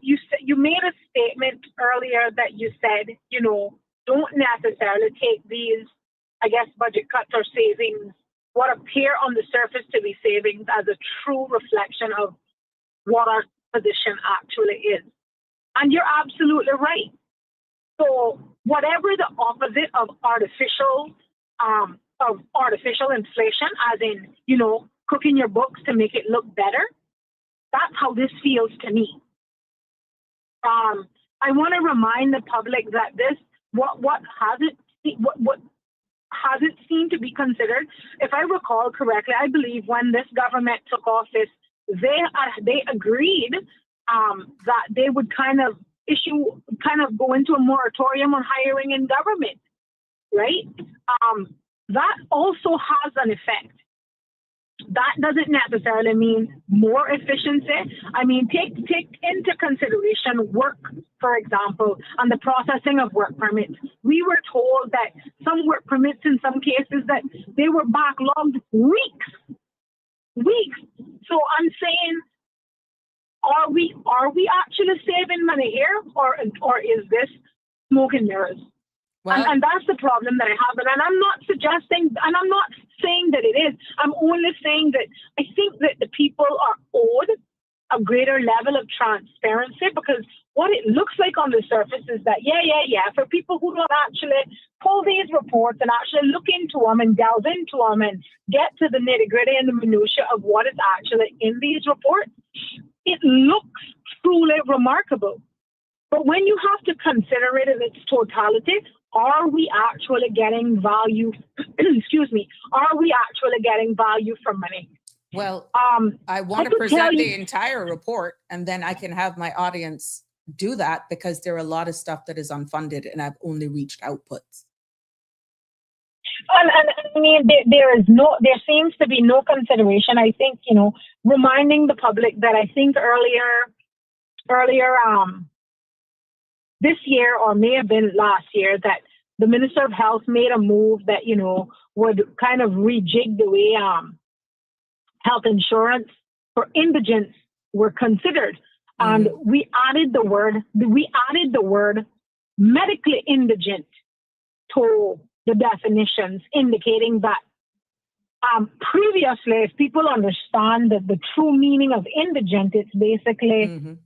made a statement earlier that you said, don't necessarily take these, budget cuts or savings, what appear on the surface to be savings, as a true reflection of what our position actually is. And you're absolutely right. So whatever the opposite of artificial inflation, as in, cooking your books to make it look better, that's how this feels to me. I want to remind the public that what hasn't seemed to be considered. If I recall correctly, I believe when this government took office, they agreed that they would kind of go into a moratorium on hiring in government, right? That also has an effect. That doesn't necessarily mean more efficiency. Take into consideration work, for example, and the processing of work permits. We were told that some work permits, in some cases, that they were backlogged weeks. So I'm saying, are we actually saving money here, or is this smoke and mirrors? Well, and that's the problem that I have. And I'm not suggesting, and I'm not saying that it is. I'm only saying that I think that the people are owed a greater level of transparency, because what it looks like on the surface is that, for people who don't actually pull these reports and actually look into them and delve into them and get to the nitty-gritty and the minutiae of what is actually in these reports, it looks truly remarkable. But when you have to consider it in its totality, are we actually getting value? Excuse me. Are we actually getting value for money? Well, Um, I want to could tell present you- the entire report, and then I can have my audience do that, because there are a lot of stuff that is unfunded and I've only reached outputs. and I mean, there seems to be no consideration. I think, reminding the public that I think earlier, this year, or may have been last year, that the Minister of Health made a move that, would kind of rejig the way health insurance for indigents were considered. And we added the word medically indigent to the definitions, indicating that previously, if people understand that the true meaning of indigent, it's basically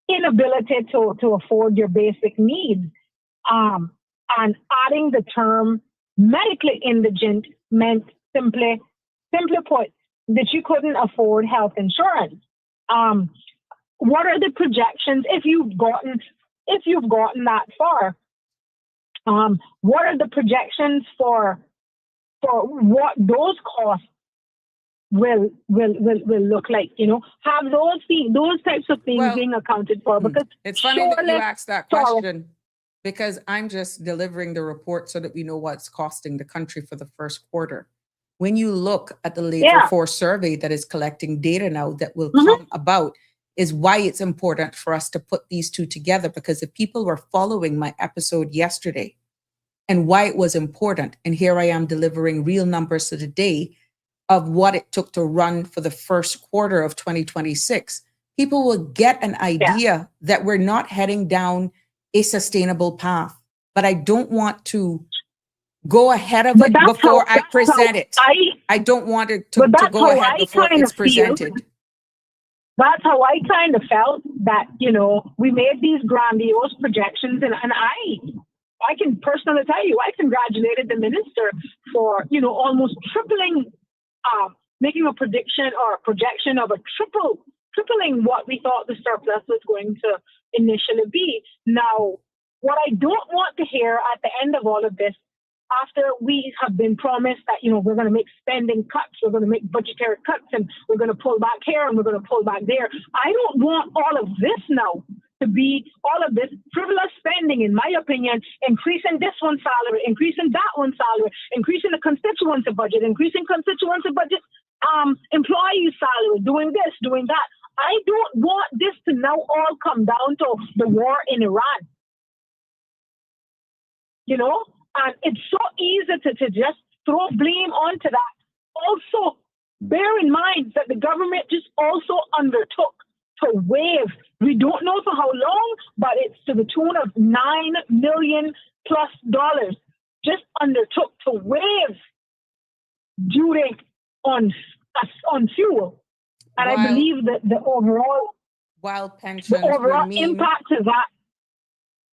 inability to afford your basic needs. And adding the term medically indigent meant simply put that you couldn't afford health insurance. What are the projections if you've gotten that far? What are the projections for what those costs will look like? Have those types of things being accounted for? Because it's funny that you asked that question, because I'm just delivering the report so that we know what's costing the country for the first quarter. When you look at the labor force survey that is collecting data now that will come about, is why it's important for us to put these two together. Because if people were following my episode yesterday and why it was important, and here I am delivering real numbers to the day of what it took to run for the first quarter of 2026, people will get an idea that we're not heading down a sustainable path. But I don't want to go ahead of it before I present it. I don't want it to go ahead before it's presented. That's how I kind of felt, that, we made these grandiose projections, and I can personally tell you, I congratulated the minister for, almost tripling, making a prediction or a projection of tripling what we thought the surplus was going to initially be. Now, what I don't want to hear at the end of all of this, after we have been promised that, we're going to make spending cuts, we're going to make budgetary cuts, and we're going to pull back here and we're going to pull back there. I don't want all of this now to be all of this frivolous spending, in my opinion, increasing this one's salary, increasing that one's salary, increasing the constituency budget, employee salary, doing this, doing that. I don't want this to now all come down to the war in Iran. And it's so easy to just throw blame onto that. Also, bear in mind that the government just also undertook to waive, we don't know for how long, but it's to the tune of $9 million plus, just undertook to waive duty on fuel. And I believe that the overall impact of that.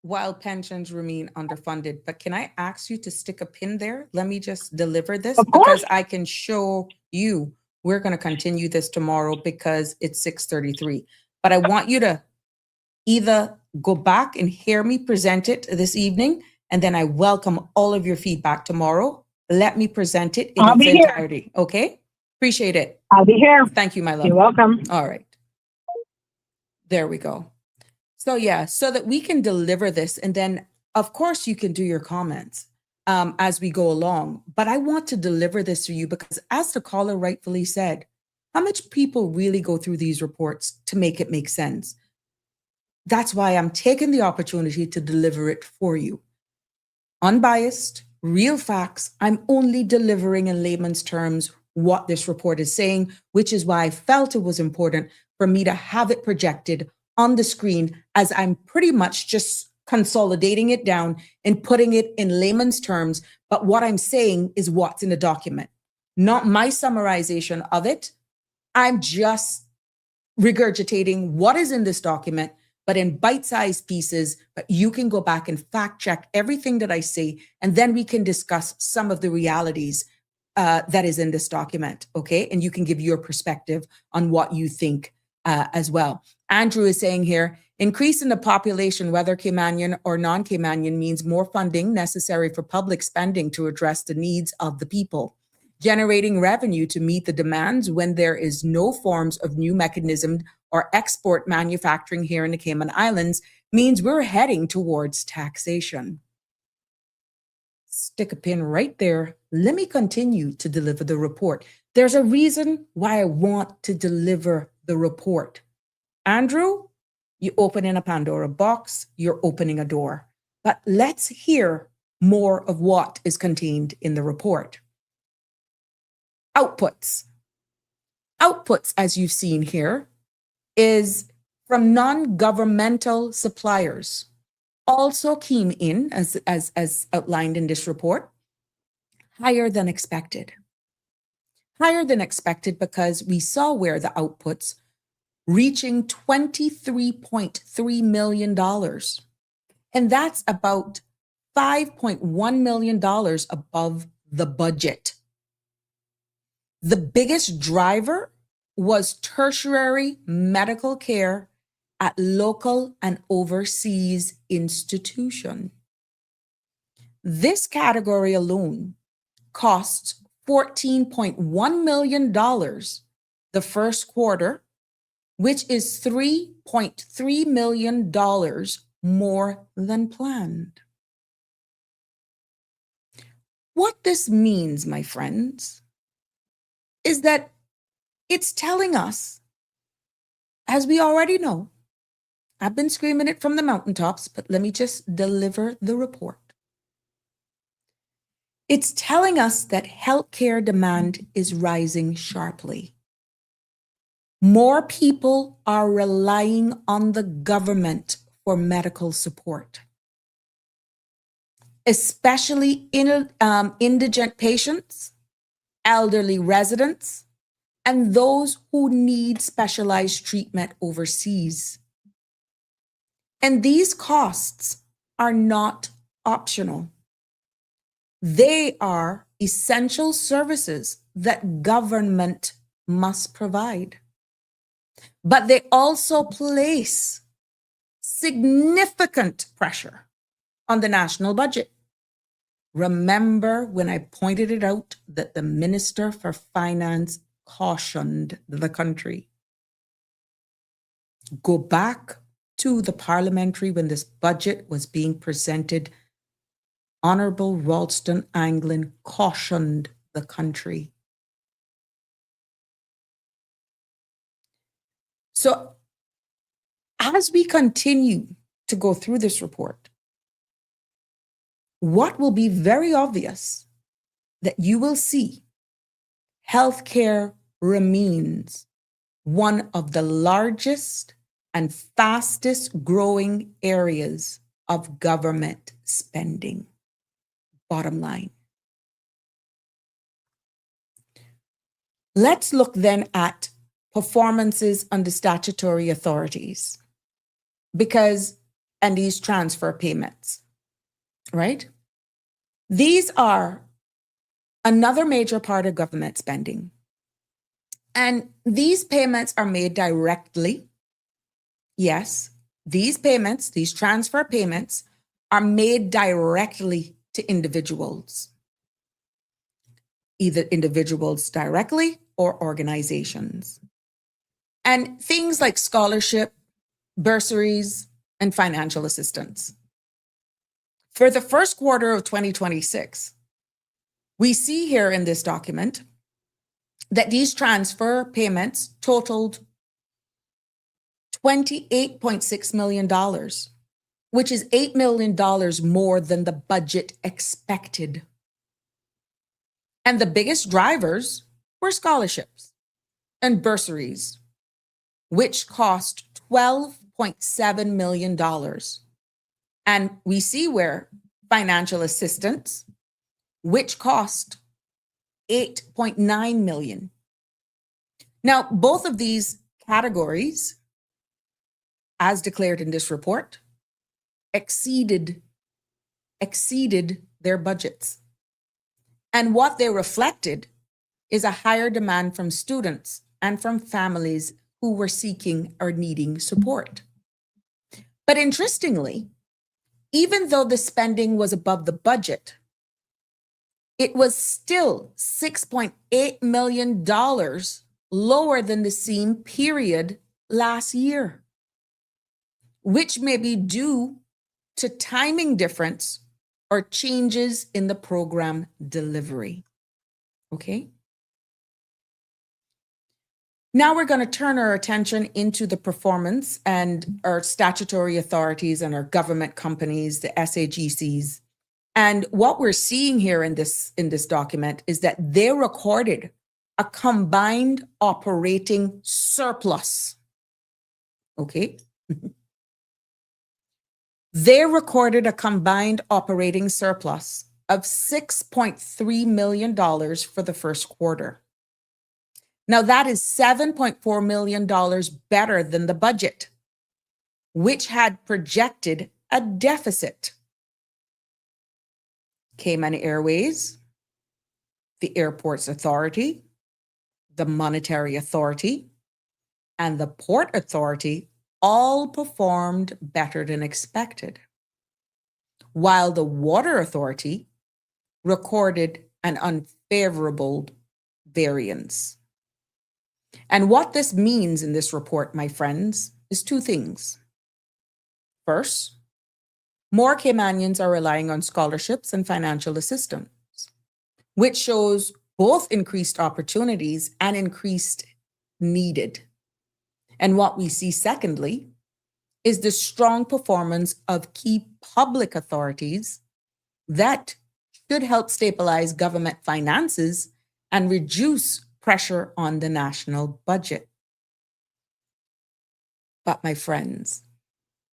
While pensions remain underfunded. But can I ask you to stick a pin there? Let me just deliver this, because I can show you. We're going to continue this tomorrow because it's 6:33. But I want you to either go back and hear me present it this evening, and then I welcome all of your feedback tomorrow. Let me present it in its entirety. Okay? Appreciate it. I'll be here. Thank you, my love. You're welcome. All right. There we go. So so that we can deliver this, and then of course you can do your comments as we go along. But I want to deliver this to you because, as the caller rightfully said, how much people really go through these reports to make it make sense? That's why I'm taking the opportunity to deliver it for you. Unbiased, real facts. I'm only delivering in layman's terms what this report is saying, which is why I felt it was important for me to have it projected on the screen, as I'm pretty much just consolidating it down and putting it in layman's terms. But what I'm saying is what's in the document, not my summarization of it. I'm just regurgitating what is in this document, but in bite-sized pieces. But you can go back and fact check everything that I say, and then we can discuss some of the realities that is in this document, okay? And you can give your perspective on what you think as well. Andrew is saying here, increase in the population, whether Caymanian or non-Caymanian, means more funding necessary for public spending to address the needs of the people. generating revenue to meet the demands when there is no forms of new mechanism or export manufacturing here in the Cayman Islands means we're heading towards taxation. Stick a pin right there. Let me continue to deliver the report. There's a reason why I want to deliver the report. Andrew, you open in a Pandora box, you're opening a door. But let's hear more of what is contained in the report. Outputs. Outputs, as you've seen here, is from non-governmental suppliers. Also came in, as outlined in this report, higher than expected. Higher than expected because we saw where the outputs reaching $23.3 million. And that's about $5.1 million above the budget. The biggest driver was tertiary medical care at local and overseas institutions. This category alone costs $14.1 million the first quarter, which is $3.3 million more than planned. What this means, my friends, is that it's telling us, as we already know, I've been screaming it from the mountaintops, but let me just deliver the report. It's telling us that healthcare demand is rising sharply. More people are relying on the government for medical support, especially indigent patients, elderly residents, and those who need specialized treatment overseas. And these costs are not optional. They are essential services that government must provide. But they also place significant pressure on the national budget. Remember when I pointed it out that the Minister for Finance cautioned the country. Go back to the parliamentary when this budget was being presented. Honorable Ralston Anglin cautioned the country. So as we continue to go through this report, what will be very obvious that you will see healthcare remains one of the largest and fastest growing areas of government spending. Bottom line. Let's look then at performances under statutory authorities and these transfer payments, right? These are another major part of government spending. And these payments are made directly. Yes, these payments, these transfer payments are made directly to individuals, either individuals directly or organizations. And things like scholarship, bursaries, and financial assistance. For the first quarter of 2026, we see here in this document that these transfer payments totaled $28.6 million, which is $8 million more than the budget expected. And the biggest drivers were scholarships and bursaries, which cost $12.7 million. And we see where financial assistance, which cost $8.9 million. Now, both of these categories, as declared in this report, exceeded their budgets. And what they reflected is a higher demand from students and from families who were seeking or needing support. But interestingly, even though the spending was above the budget, it was still $6.8 million lower than the same period last year, which may be due to timing difference or changes in the program delivery. Okay? Now we're going to turn our attention into the performance and our statutory authorities and our government companies, the SAGCs. And what we're seeing here in this document is that they recorded a combined operating surplus. Okay? They recorded a combined operating surplus of $6.3 million for the first quarter. Now, that is $7.4 million better than the budget, which had projected a deficit. Cayman Airways, the Airports Authority, the Monetary Authority, and the Port Authority all performed better than expected, while the Water Authority recorded an unfavorable variance. And what this means in this report, my friends, is two things. First, more Caymanians are relying on scholarships and financial assistance, which shows both increased opportunities and increased needed. And what we see, secondly, is the strong performance of key public authorities that should help stabilize government finances and reduce pressure on the national budget. But my friends,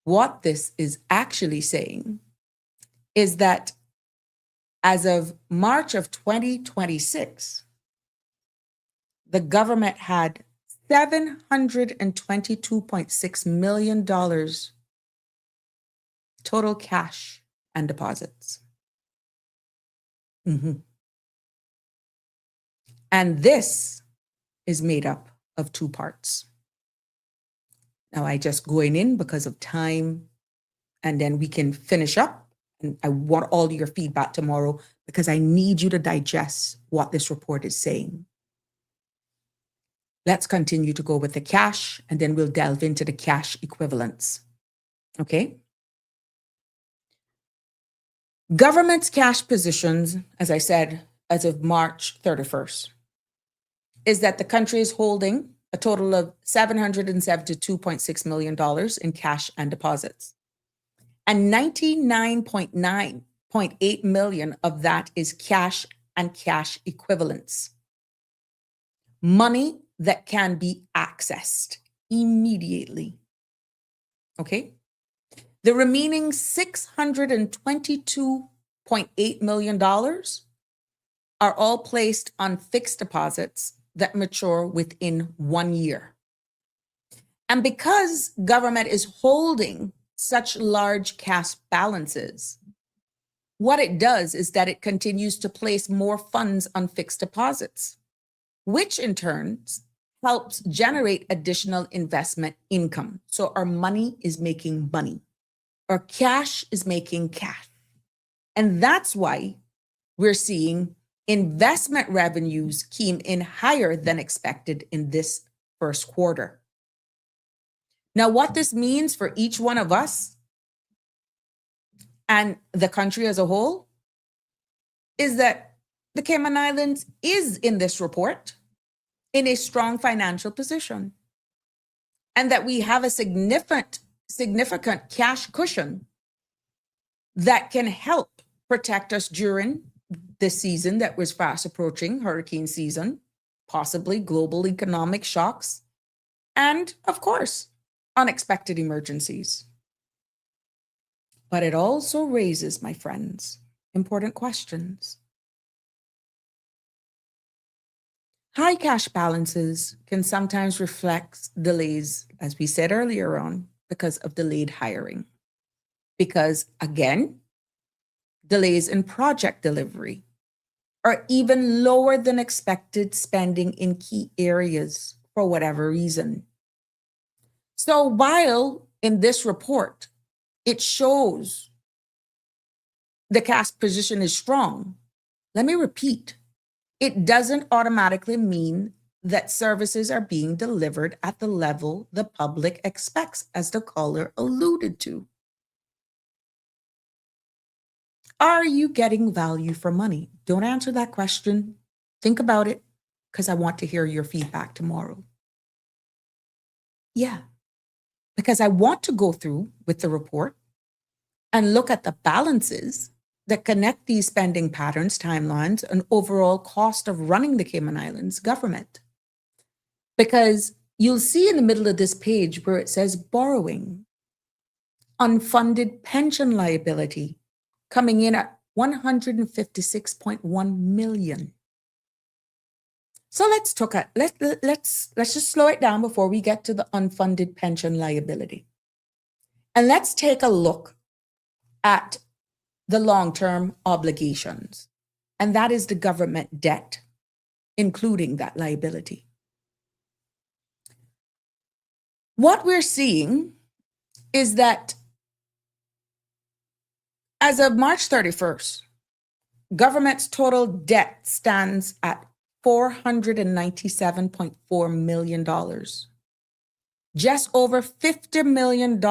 what this is actually saying is that as of March of 2026, the government had $722.6 million total cash and deposits. And this is made up of two parts. Now, I just going in because of time, and then we can finish up. And I want all your feedback tomorrow because I need you to digest what this report is saying. Let's continue to go with the cash, and then we'll delve into the cash equivalents. Okay? Government's cash positions, as I said, as of March 31st, is that the country is holding a total of $772.6 million in cash and deposits. And 99.8 million of that is cash and cash equivalents. Money that can be accessed immediately. Okay? The remaining $622.8 million are all placed on fixed deposits that mature within 1 year. And because government is holding such large cash balances, what it does is that it continues to place more funds on fixed deposits, which in turn helps generate additional investment income. So our money is making money. Our cash is making cash. And that's why we're seeing investment revenues came in higher than expected in this first quarter. Now, what this means for each one of us and the country as a whole is that the Cayman Islands is in this report in a strong financial position, and that we have a significant cash cushion that can help protect us during this season that was fast approaching, hurricane season, possibly global economic shocks, and of course, unexpected emergencies. But it also raises, my friends, important questions. High cash balances can sometimes reflect delays, as we said earlier on, because of delayed hiring. Because again, delays in project delivery, or even lower than expected spending in key areas for whatever reason. So while in this report, it shows the cash position is strong, let me repeat, it doesn't automatically mean that services are being delivered at the level the public expects, as the caller alluded to. Are you getting value for money? Don't answer that question. Think about it, because I want to hear your feedback tomorrow. Yeah, because I want to go through with the report and look at the balances that connect these spending patterns, timelines, and overall cost of running the Cayman Islands government. Because you'll see in the middle of this page where it says borrowing, unfunded pension liability coming in at 156.1 million. So let's just slow it down before we get to the unfunded pension liability. And let's take a look at the long-term obligations. And that is the government debt, including that liability. What we're seeing is that as of March 31st, government's total debt stands at $497.4 million. Just over $50 million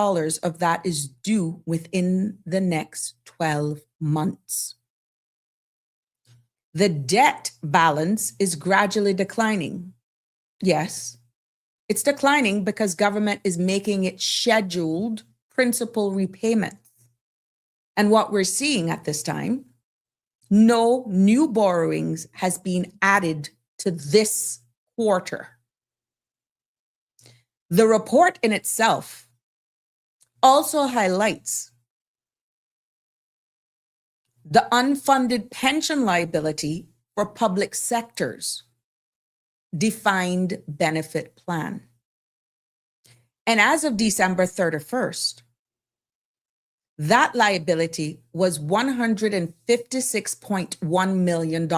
of that is due within the next 12 months. The debt balance is gradually declining. Yes, it's declining because government is making it scheduled principal repayments. And what we're seeing at this time, no new borrowings has been added to this quarter. The report in itself also highlights the unfunded pension liability for public sectors defined benefit plan. And as of December 31st, that liability was $156.1 million.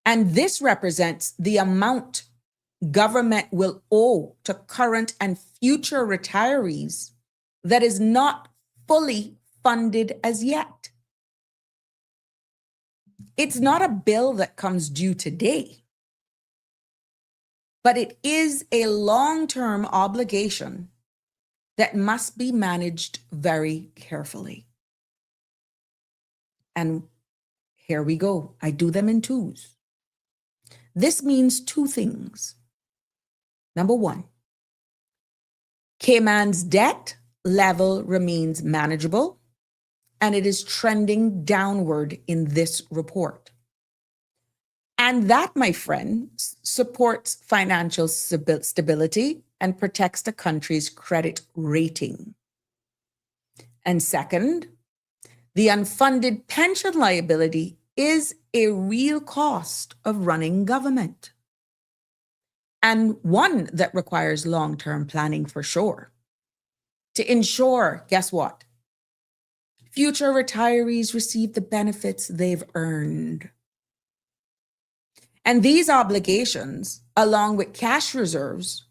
And this represents the amount government will owe to current and future retirees that is not fully funded as yet. It's not a bill that comes due today, but it is a long-term obligation that must be managed very carefully. And here we go. I do them in twos. This means two things. Number one, Cayman's debt level remains manageable, and it is trending downward in this report. And that, my friends, supports financial stability and protects the country's credit rating. And second, the unfunded pension liability is a real cost of running government, and one that requires long-term planning for sure, to ensure, guess what? Future retirees receive the benefits they've earned. And these obligations, along with cash reserves,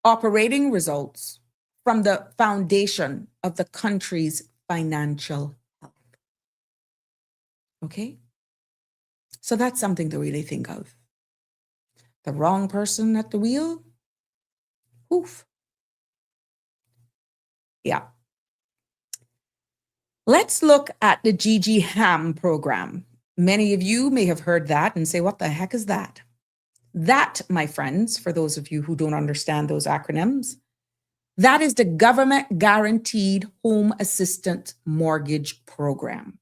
operating results from the foundation of the country's financial health. Okay? So that's something to really think of. The wrong person at the wheel? Oof. Yeah. Let's look at the Gigi Ham program. Many of you may have heard that and say, what the heck is that? That, my friends, for those of you who don't understand those acronyms, that is the Government Guaranteed Home Assistance Mortgage Program.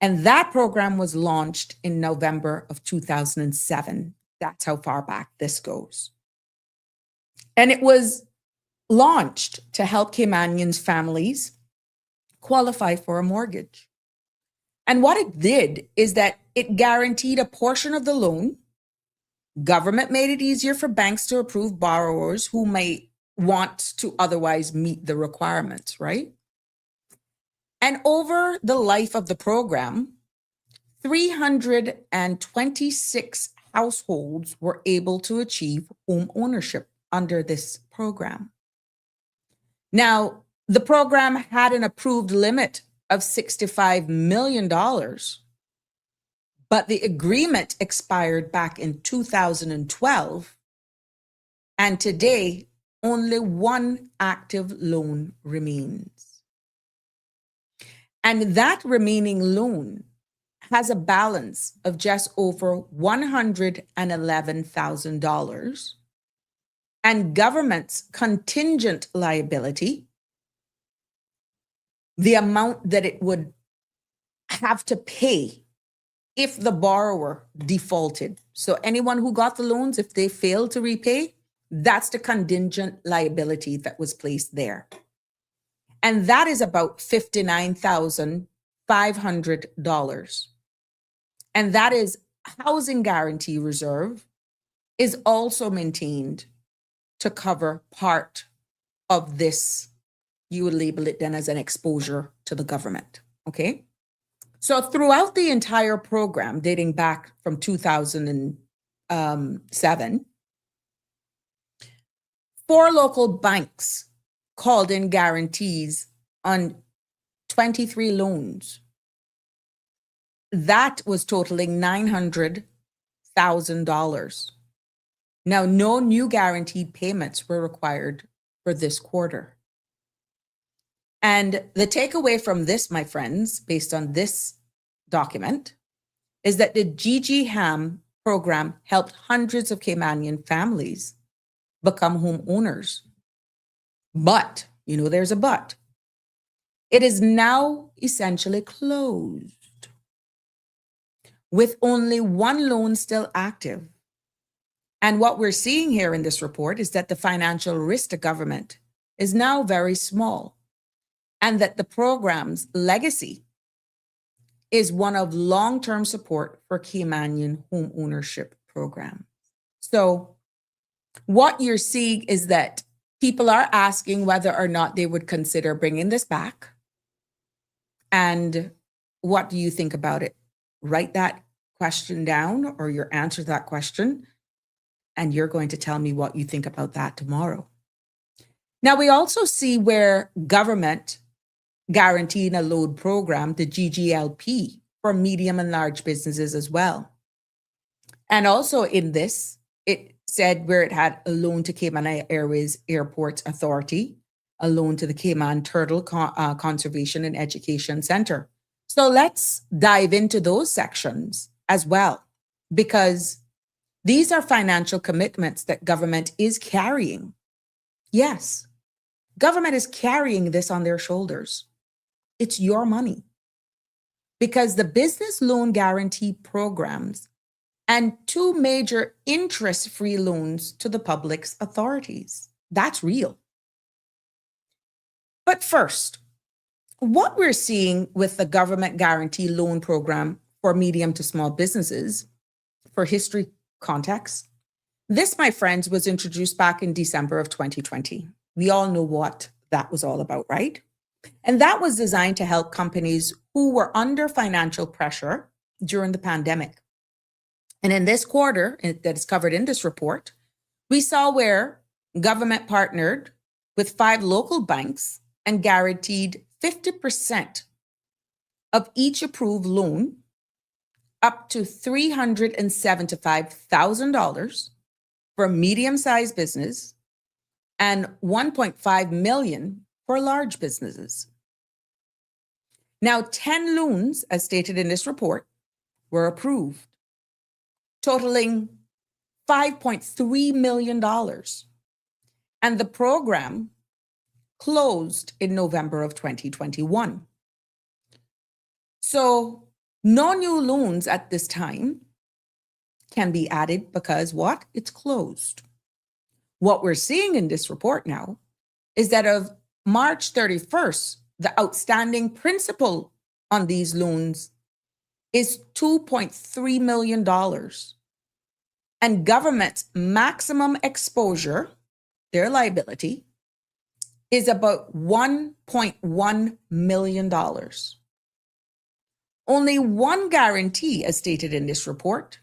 And that program was launched in November of 2007. That's how far back this goes. And it was launched to help Caymanians families qualify for a mortgage. And what it did is that it guaranteed a portion of the loan. Government made it easier for banks to approve borrowers who may want to otherwise meet the requirements, right? And over the life of the program, 326 households were able to achieve home ownership under this program. Now, the program had an approved limit of $65 million. But the agreement expired back in 2012. And today, only one active loan remains. And that remaining loan has a balance of just over $111,000. And government's contingent liability, the amount that it would have to pay if the borrower defaulted. So anyone who got the loans, if they failed to repay, that's the contingent liability that was placed there. And that is about $59,500. And that is housing guarantee reserve is also maintained to cover part of this. You would label it then as an exposure to the government, okay? So throughout the entire program, dating back from 2007, 4 local banks called in guarantees on 23 loans. That was totaling $900,000. Now, no new guaranteed payments were required for this quarter. And the takeaway from this, my friends, based on this document, is that the GGHAM program helped hundreds of Caymanian families become homeowners. But, there's a but. It is now essentially closed, with only one loan still active. And what we're seeing here in this report is that the financial risk to government is now very small, and that the program's legacy is one of long-term support for Caymanian home ownership programs. So what you're seeing is that people are asking whether or not they would consider bringing this back. And what do you think about it? Write that question down, or your answer to that question, and you're going to tell me what you think about that tomorrow. Now, we also see where government guaranteeing a loan program, the GGLP, for medium and large businesses as well. And also in this, it said where it had a loan to Cayman Airways Airports Authority, a loan to the Cayman Turtle Conservation and Education Center. So let's dive into those sections as well, because these are financial commitments that government is carrying. Yes, government is carrying this on their shoulders. It's your money. Because the business loan guarantee programs and 2 major interest-free loans to the public's authorities. That's real. But first, what we're seeing with the government guarantee loan program for medium to small businesses, for history context, this, my friends, was introduced back in December of 2020. We all know what that was all about, right? And that was designed to help companies who were under financial pressure during the pandemic. And in this quarter that is covered in this report, we saw where government partnered with 5 local banks and guaranteed 50% of each approved loan, up to $375,000 for medium-sized business and $1.5 million for large businesses. Now, 10 loans, as stated in this report, were approved, totaling $5.3 million. And the program closed in November of 2021. So no new loans at this time can be added because what? It's closed. What we're seeing in this report now is that of March 31st, the outstanding principal on these loans is $2.3 million. And government's maximum exposure, their liability, is about $1.1 million. Only one guarantee, as stated in this report,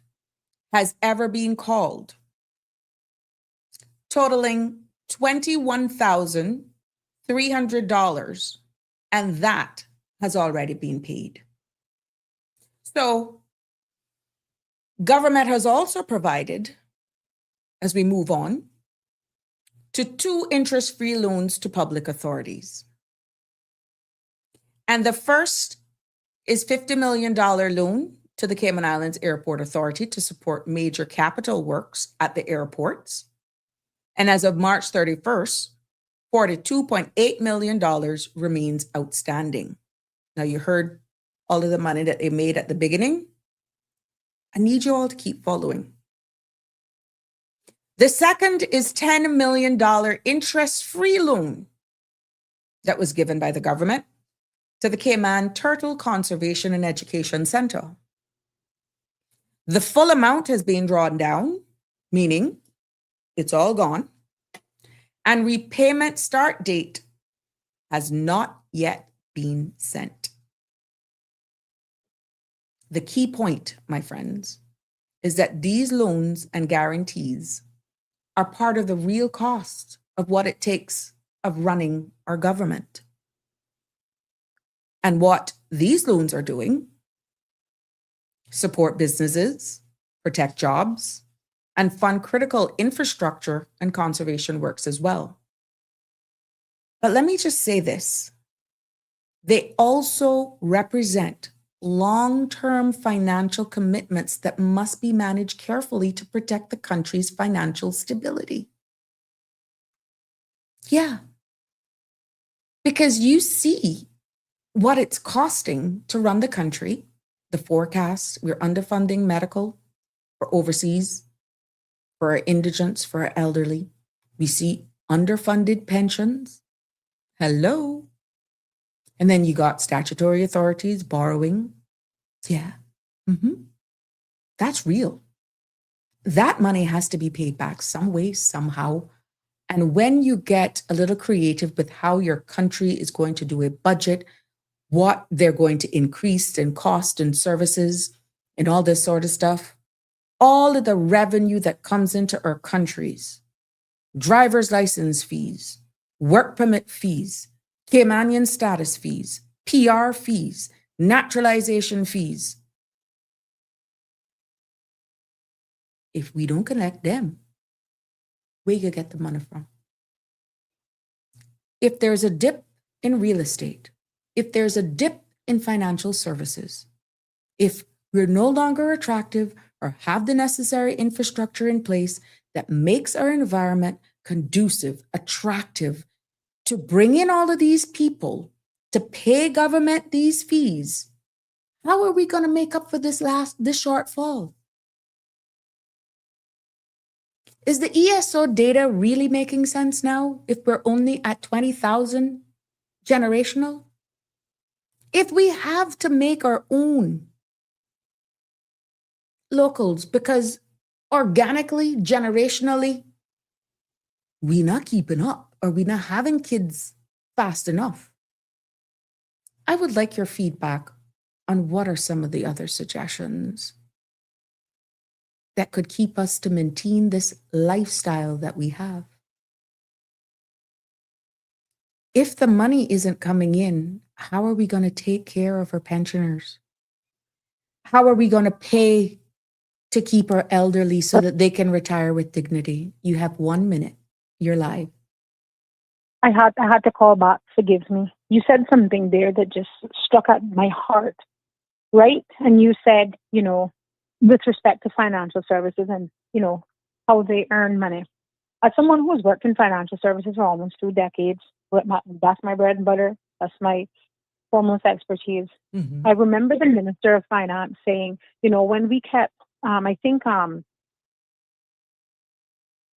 has ever been called, totaling $21,300, and that has already been paid. So government has also provided, as we move on, to 2 interest-free loans to public authorities. And the first is $50 million loan to the Cayman Islands Airport Authority to support major capital works at the airports. And as of March 31st, $42.8 million remains outstanding. Now, you heard all of the money that they made at the beginning. I need you all to keep following. The second is $10 million interest-free loan that was given by the government to the Cayman Turtle Conservation and Education Center. The full amount has been drawn down, meaning it's all gone, and repayment start date has not yet been sent. The key point, my friends, is that these loans and guarantees are part of the real cost of what it takes of running our government. And what these loans are doing: support businesses, protect jobs, and fund critical infrastructure and conservation works as well. But let me just say this: they also represent long-term financial commitments that must be managed carefully to protect the country's financial stability. Yeah. Because you see what it's costing to run the country, the forecast. We're underfunding medical for overseas, for our indigents, for our elderly. We see underfunded pensions. Hello. And then you got statutory authorities borrowing. Yeah. That's real. That money has to be paid back some way, somehow. And when you get a little creative with how your country is going to do a budget, what they're going to increase in cost and services and all this sort of stuff, all of the revenue that comes into our countries, driver's license fees, work permit fees, Caymanian status fees, PR fees, naturalization fees. If we don't collect them, where you get the money from? If there's a dip in real estate, if there's a dip in financial services, if we're no longer attractive or have the necessary infrastructure in place that makes our environment conducive, attractive, to bring in all of these people, to pay government these fees, how are we going to make up for this shortfall? Is the ESO data really making sense now if we're only at 20,000 generational? If we have to make our own locals because organically, generationally, we're not keeping up, or we're not having kids fast enough. I would like your feedback on what are some of the other suggestions that could keep us to maintain this lifestyle that we have. If the money isn't coming in, how are we going to take care of our pensioners? How are we going to pay to keep our elderly so that they can retire with dignity? You have 1 minute. You're live. I had to call back. Forgive me. You said something there that just struck at my heart, right? And you said, with respect to financial services and, how they earn money. As someone who has worked in financial services for almost 2 decades, that's my bread and butter. That's my foremost expertise. Mm-hmm. I remember the Minister of Finance saying, when we kept, I think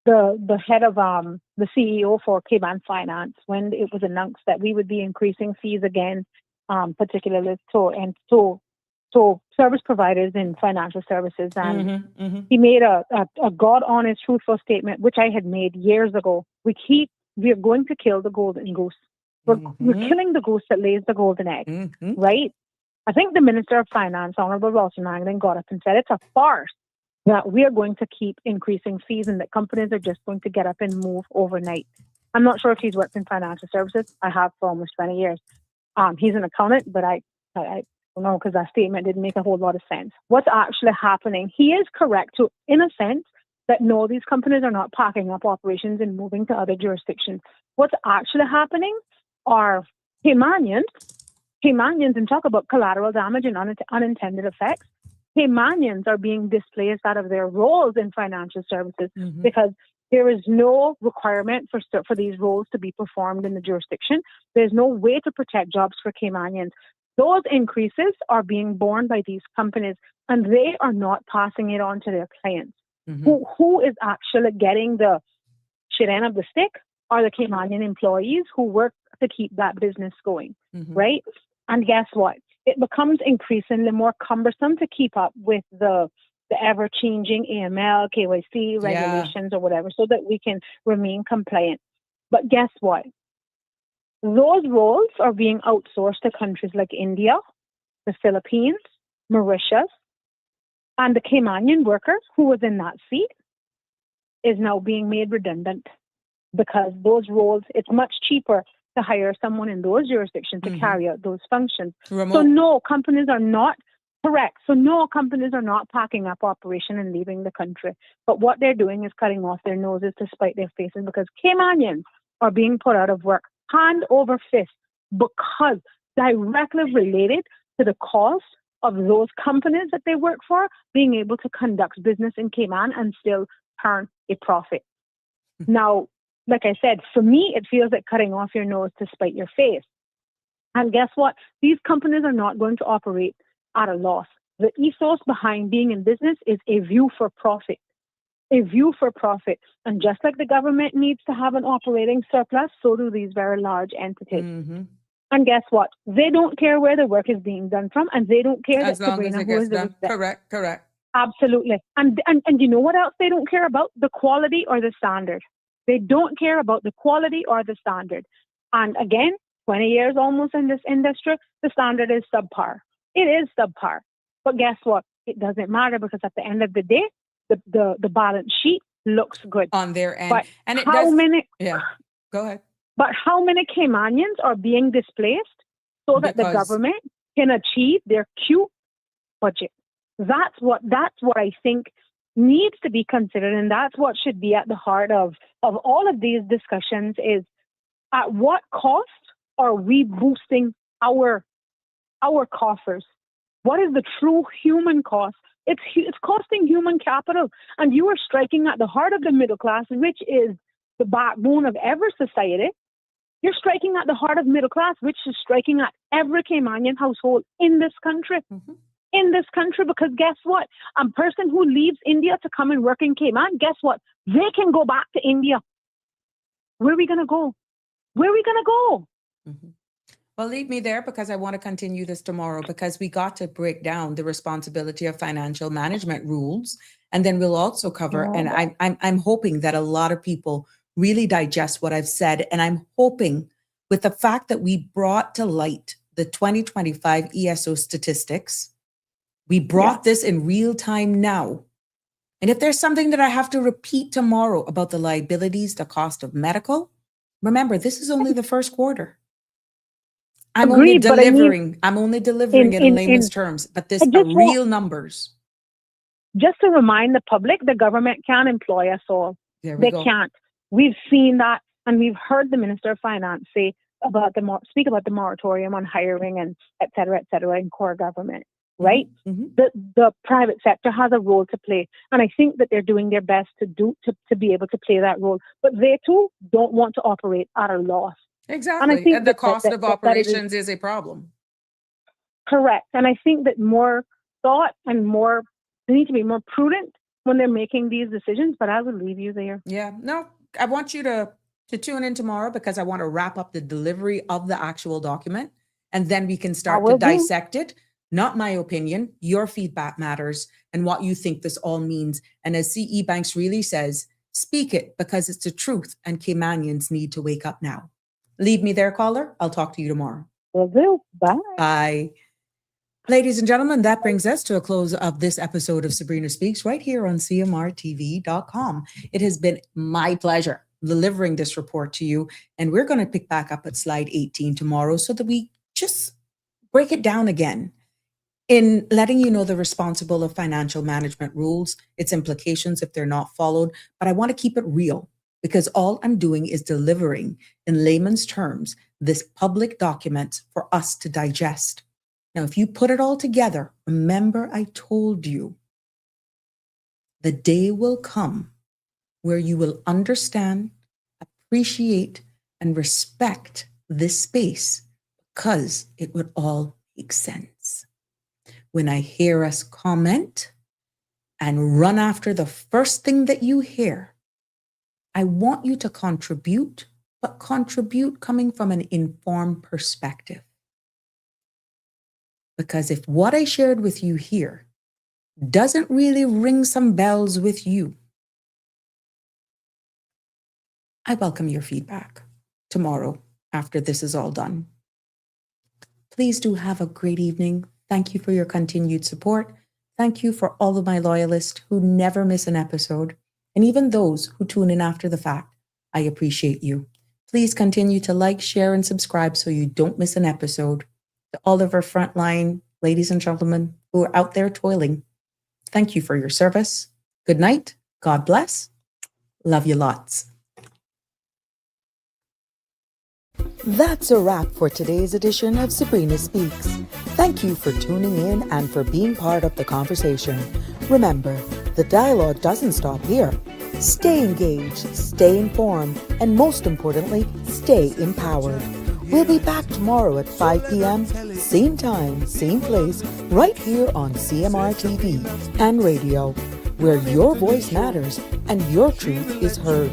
the head of the CEO for Cayman Finance, when it was announced that we would be increasing fees again, particularly to service providers in financial services, and he made a God-honest, truthful statement, which I had made years ago. We are going to kill the golden goose. We're killing the goose that lays the golden egg, right? I think the Minister of Finance, Honorable Ralston Mangan, got up and said it's a farce that we are going to keep increasing fees and that companies are just going to get up and move overnight. I'm not sure if he's worked in financial services. I have for almost 20 years. He's an accountant, but I don't know, because that statement didn't make a whole lot of sense. What's actually happening? He is correct to, in a sense, that no, these companies are not packing up operations and moving to other jurisdictions. What's actually happening are Caymanians, and talk about collateral damage and unintended effects. Caymanians are being displaced out of their roles in financial services because there is no requirement for these roles to be performed in the jurisdiction. There's no way to protect jobs for Caymanians. Those increases are being borne by these companies, and they are not passing it on to their clients. Who is actually getting the shit end of the stick are the Caymanian employees who work to keep that business going, right? And guess what? It becomes increasingly more cumbersome to keep up with the ever-changing AML, KYC regulations or whatever, so that we can remain compliant. But guess what? Those roles are being outsourced to countries like India, the Philippines, Mauritius, and the Caymanian worker who was in that seat is now being made redundant because those roles, it's much cheaper to hire someone in those jurisdictions to carry out those functions. So no, companies are not correct. So no, companies are not packing up operation and leaving the country. But what they're doing is cutting off their noses to spite their faces, because Caymanians are being put out of work hand over fist because directly related to the cost of those companies that they work for being able to conduct business in Cayman and still turn a profit. Now, like I said, for me, it feels like cutting off your nose to spite your face. And guess what? These companies are not going to operate at a loss. The ethos behind being in business is a view for profit. A view for profit. And just like the government needs to have an operating surplus, so do these very large entities. And guess what? They don't care where the work is being done from, and they don't care as that long Sabrina, as it who gets is the done. Correct. Absolutely. And you know what else they don't care about? The quality or the standard. They don't care about the quality or the standard. And again, 20 years almost in this industry, the standard is subpar. It is subpar. But guess what? It doesn't matter, because at the end of the day, the balance sheet looks good On their end. But and it how does, many? Yeah, go ahead. But how many Caymanians are being displaced so that the government can achieve their cute budget? That's what I think needs to be considered, and that's what should be at the heart of all of these discussions: is at what cost are we boosting our coffers? What is the true human cost? It's costing human capital, and you are striking at the heart of the middle class, which is the backbone of every society. You're striking at the heart of middle class, which is striking at every Caymanian household in this country. In this country, because guess what? A person who leaves India to come and work in Cayman, guess what? They can go back to India. Where are we going to go? Where are we going to go? Well, leave me there, because I want to continue this tomorrow, because we got to break down the responsibility of financial management rules. And then we'll also cover, and I'm hoping that a lot of people really digest what I've said. And I'm hoping, with the fact that we brought to light the 2025 ESO statistics, we brought this in real time now. And if there's something that I have to repeat tomorrow about the liabilities, the cost of medical, remember, this is only the first quarter. I'm only delivering it in layman's terms, but this are real numbers. Just to remind the public, the government can employ us all. They can't. We've seen that, and we've heard the Minister of Finance speak about the moratorium on hiring and et cetera, in core government. Right? The private sector has a role to play, and I think that they're doing their best to be able to play that role. But they too don't want to operate at a loss. Exactly, and the cost of operations is a problem. Correct, and I think that more thought and they need to be more prudent when they're making these decisions. But I will leave you there. Yeah, no, I want you to tune in tomorrow, because I want to wrap up the delivery of the actual document, and then we can start to dissect it. Not my opinion, your feedback matters, and what you think this all means. And as CE Banks really says, speak it, because it's the truth, and Caymanians need to wake up now. Leave me there, caller. I'll talk to you tomorrow. Will do. Bye. Bye. Ladies and gentlemen, that brings us to a close of this episode of Sabrina Speaks right here on CMRTV.com. It has been my pleasure delivering this report to you, and we're going to pick back up at slide 18 tomorrow so that we just break it down again in letting you know the responsible of financial management rules, its implications if they're not followed. But I want to keep it real because all I'm doing is delivering in layman's terms this public document for us to digest. Now, if you put it all together, remember I told you the day will come where you will understand, appreciate, and respect this space because it would all make sense. When I hear us comment and run after the first thing that you hear, I want you to contribute, but contribute coming from an informed perspective. Because if what I shared with you here doesn't really ring some bells with you, I welcome your feedback tomorrow after this is all done. Please do have a great evening. Thank you for your continued support. Thank you for all of my loyalists who never miss an episode, and even those who tune in after the fact. I appreciate you. Please continue to like, share, and subscribe so you don't miss an episode. To all of our frontline ladies and gentlemen who are out there toiling, thank you for your service. Good night. God bless. Love you lots. That's a wrap for today's edition of Sabrina Speaks. Thank you for tuning in and for being part of the conversation. Remember, the dialogue doesn't stop here. Stay engaged, stay informed, and most importantly, stay empowered. We'll be back tomorrow at 5 p.m., same time, same place, right here on CMR TV and radio, where your voice matters and your truth is heard.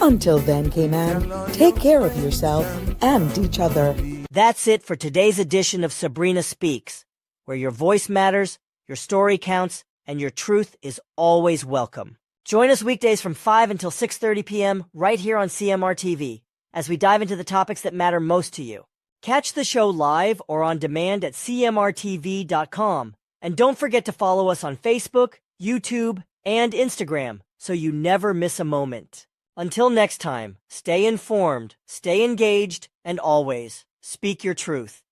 Until then, Cayman, take care of yourself and each other. That's it for today's edition of Sabrina Speaks, where your voice matters, your story counts, and your truth is always welcome. Join us weekdays from 5 until 6:30 p.m. right here on CMR TV as we dive into the topics that matter most to you. Catch the show live or on demand at cmrtv.com. And don't forget to follow us on Facebook, YouTube, and Instagram so you never miss a moment. Until next time, stay informed, stay engaged, and always speak your truth.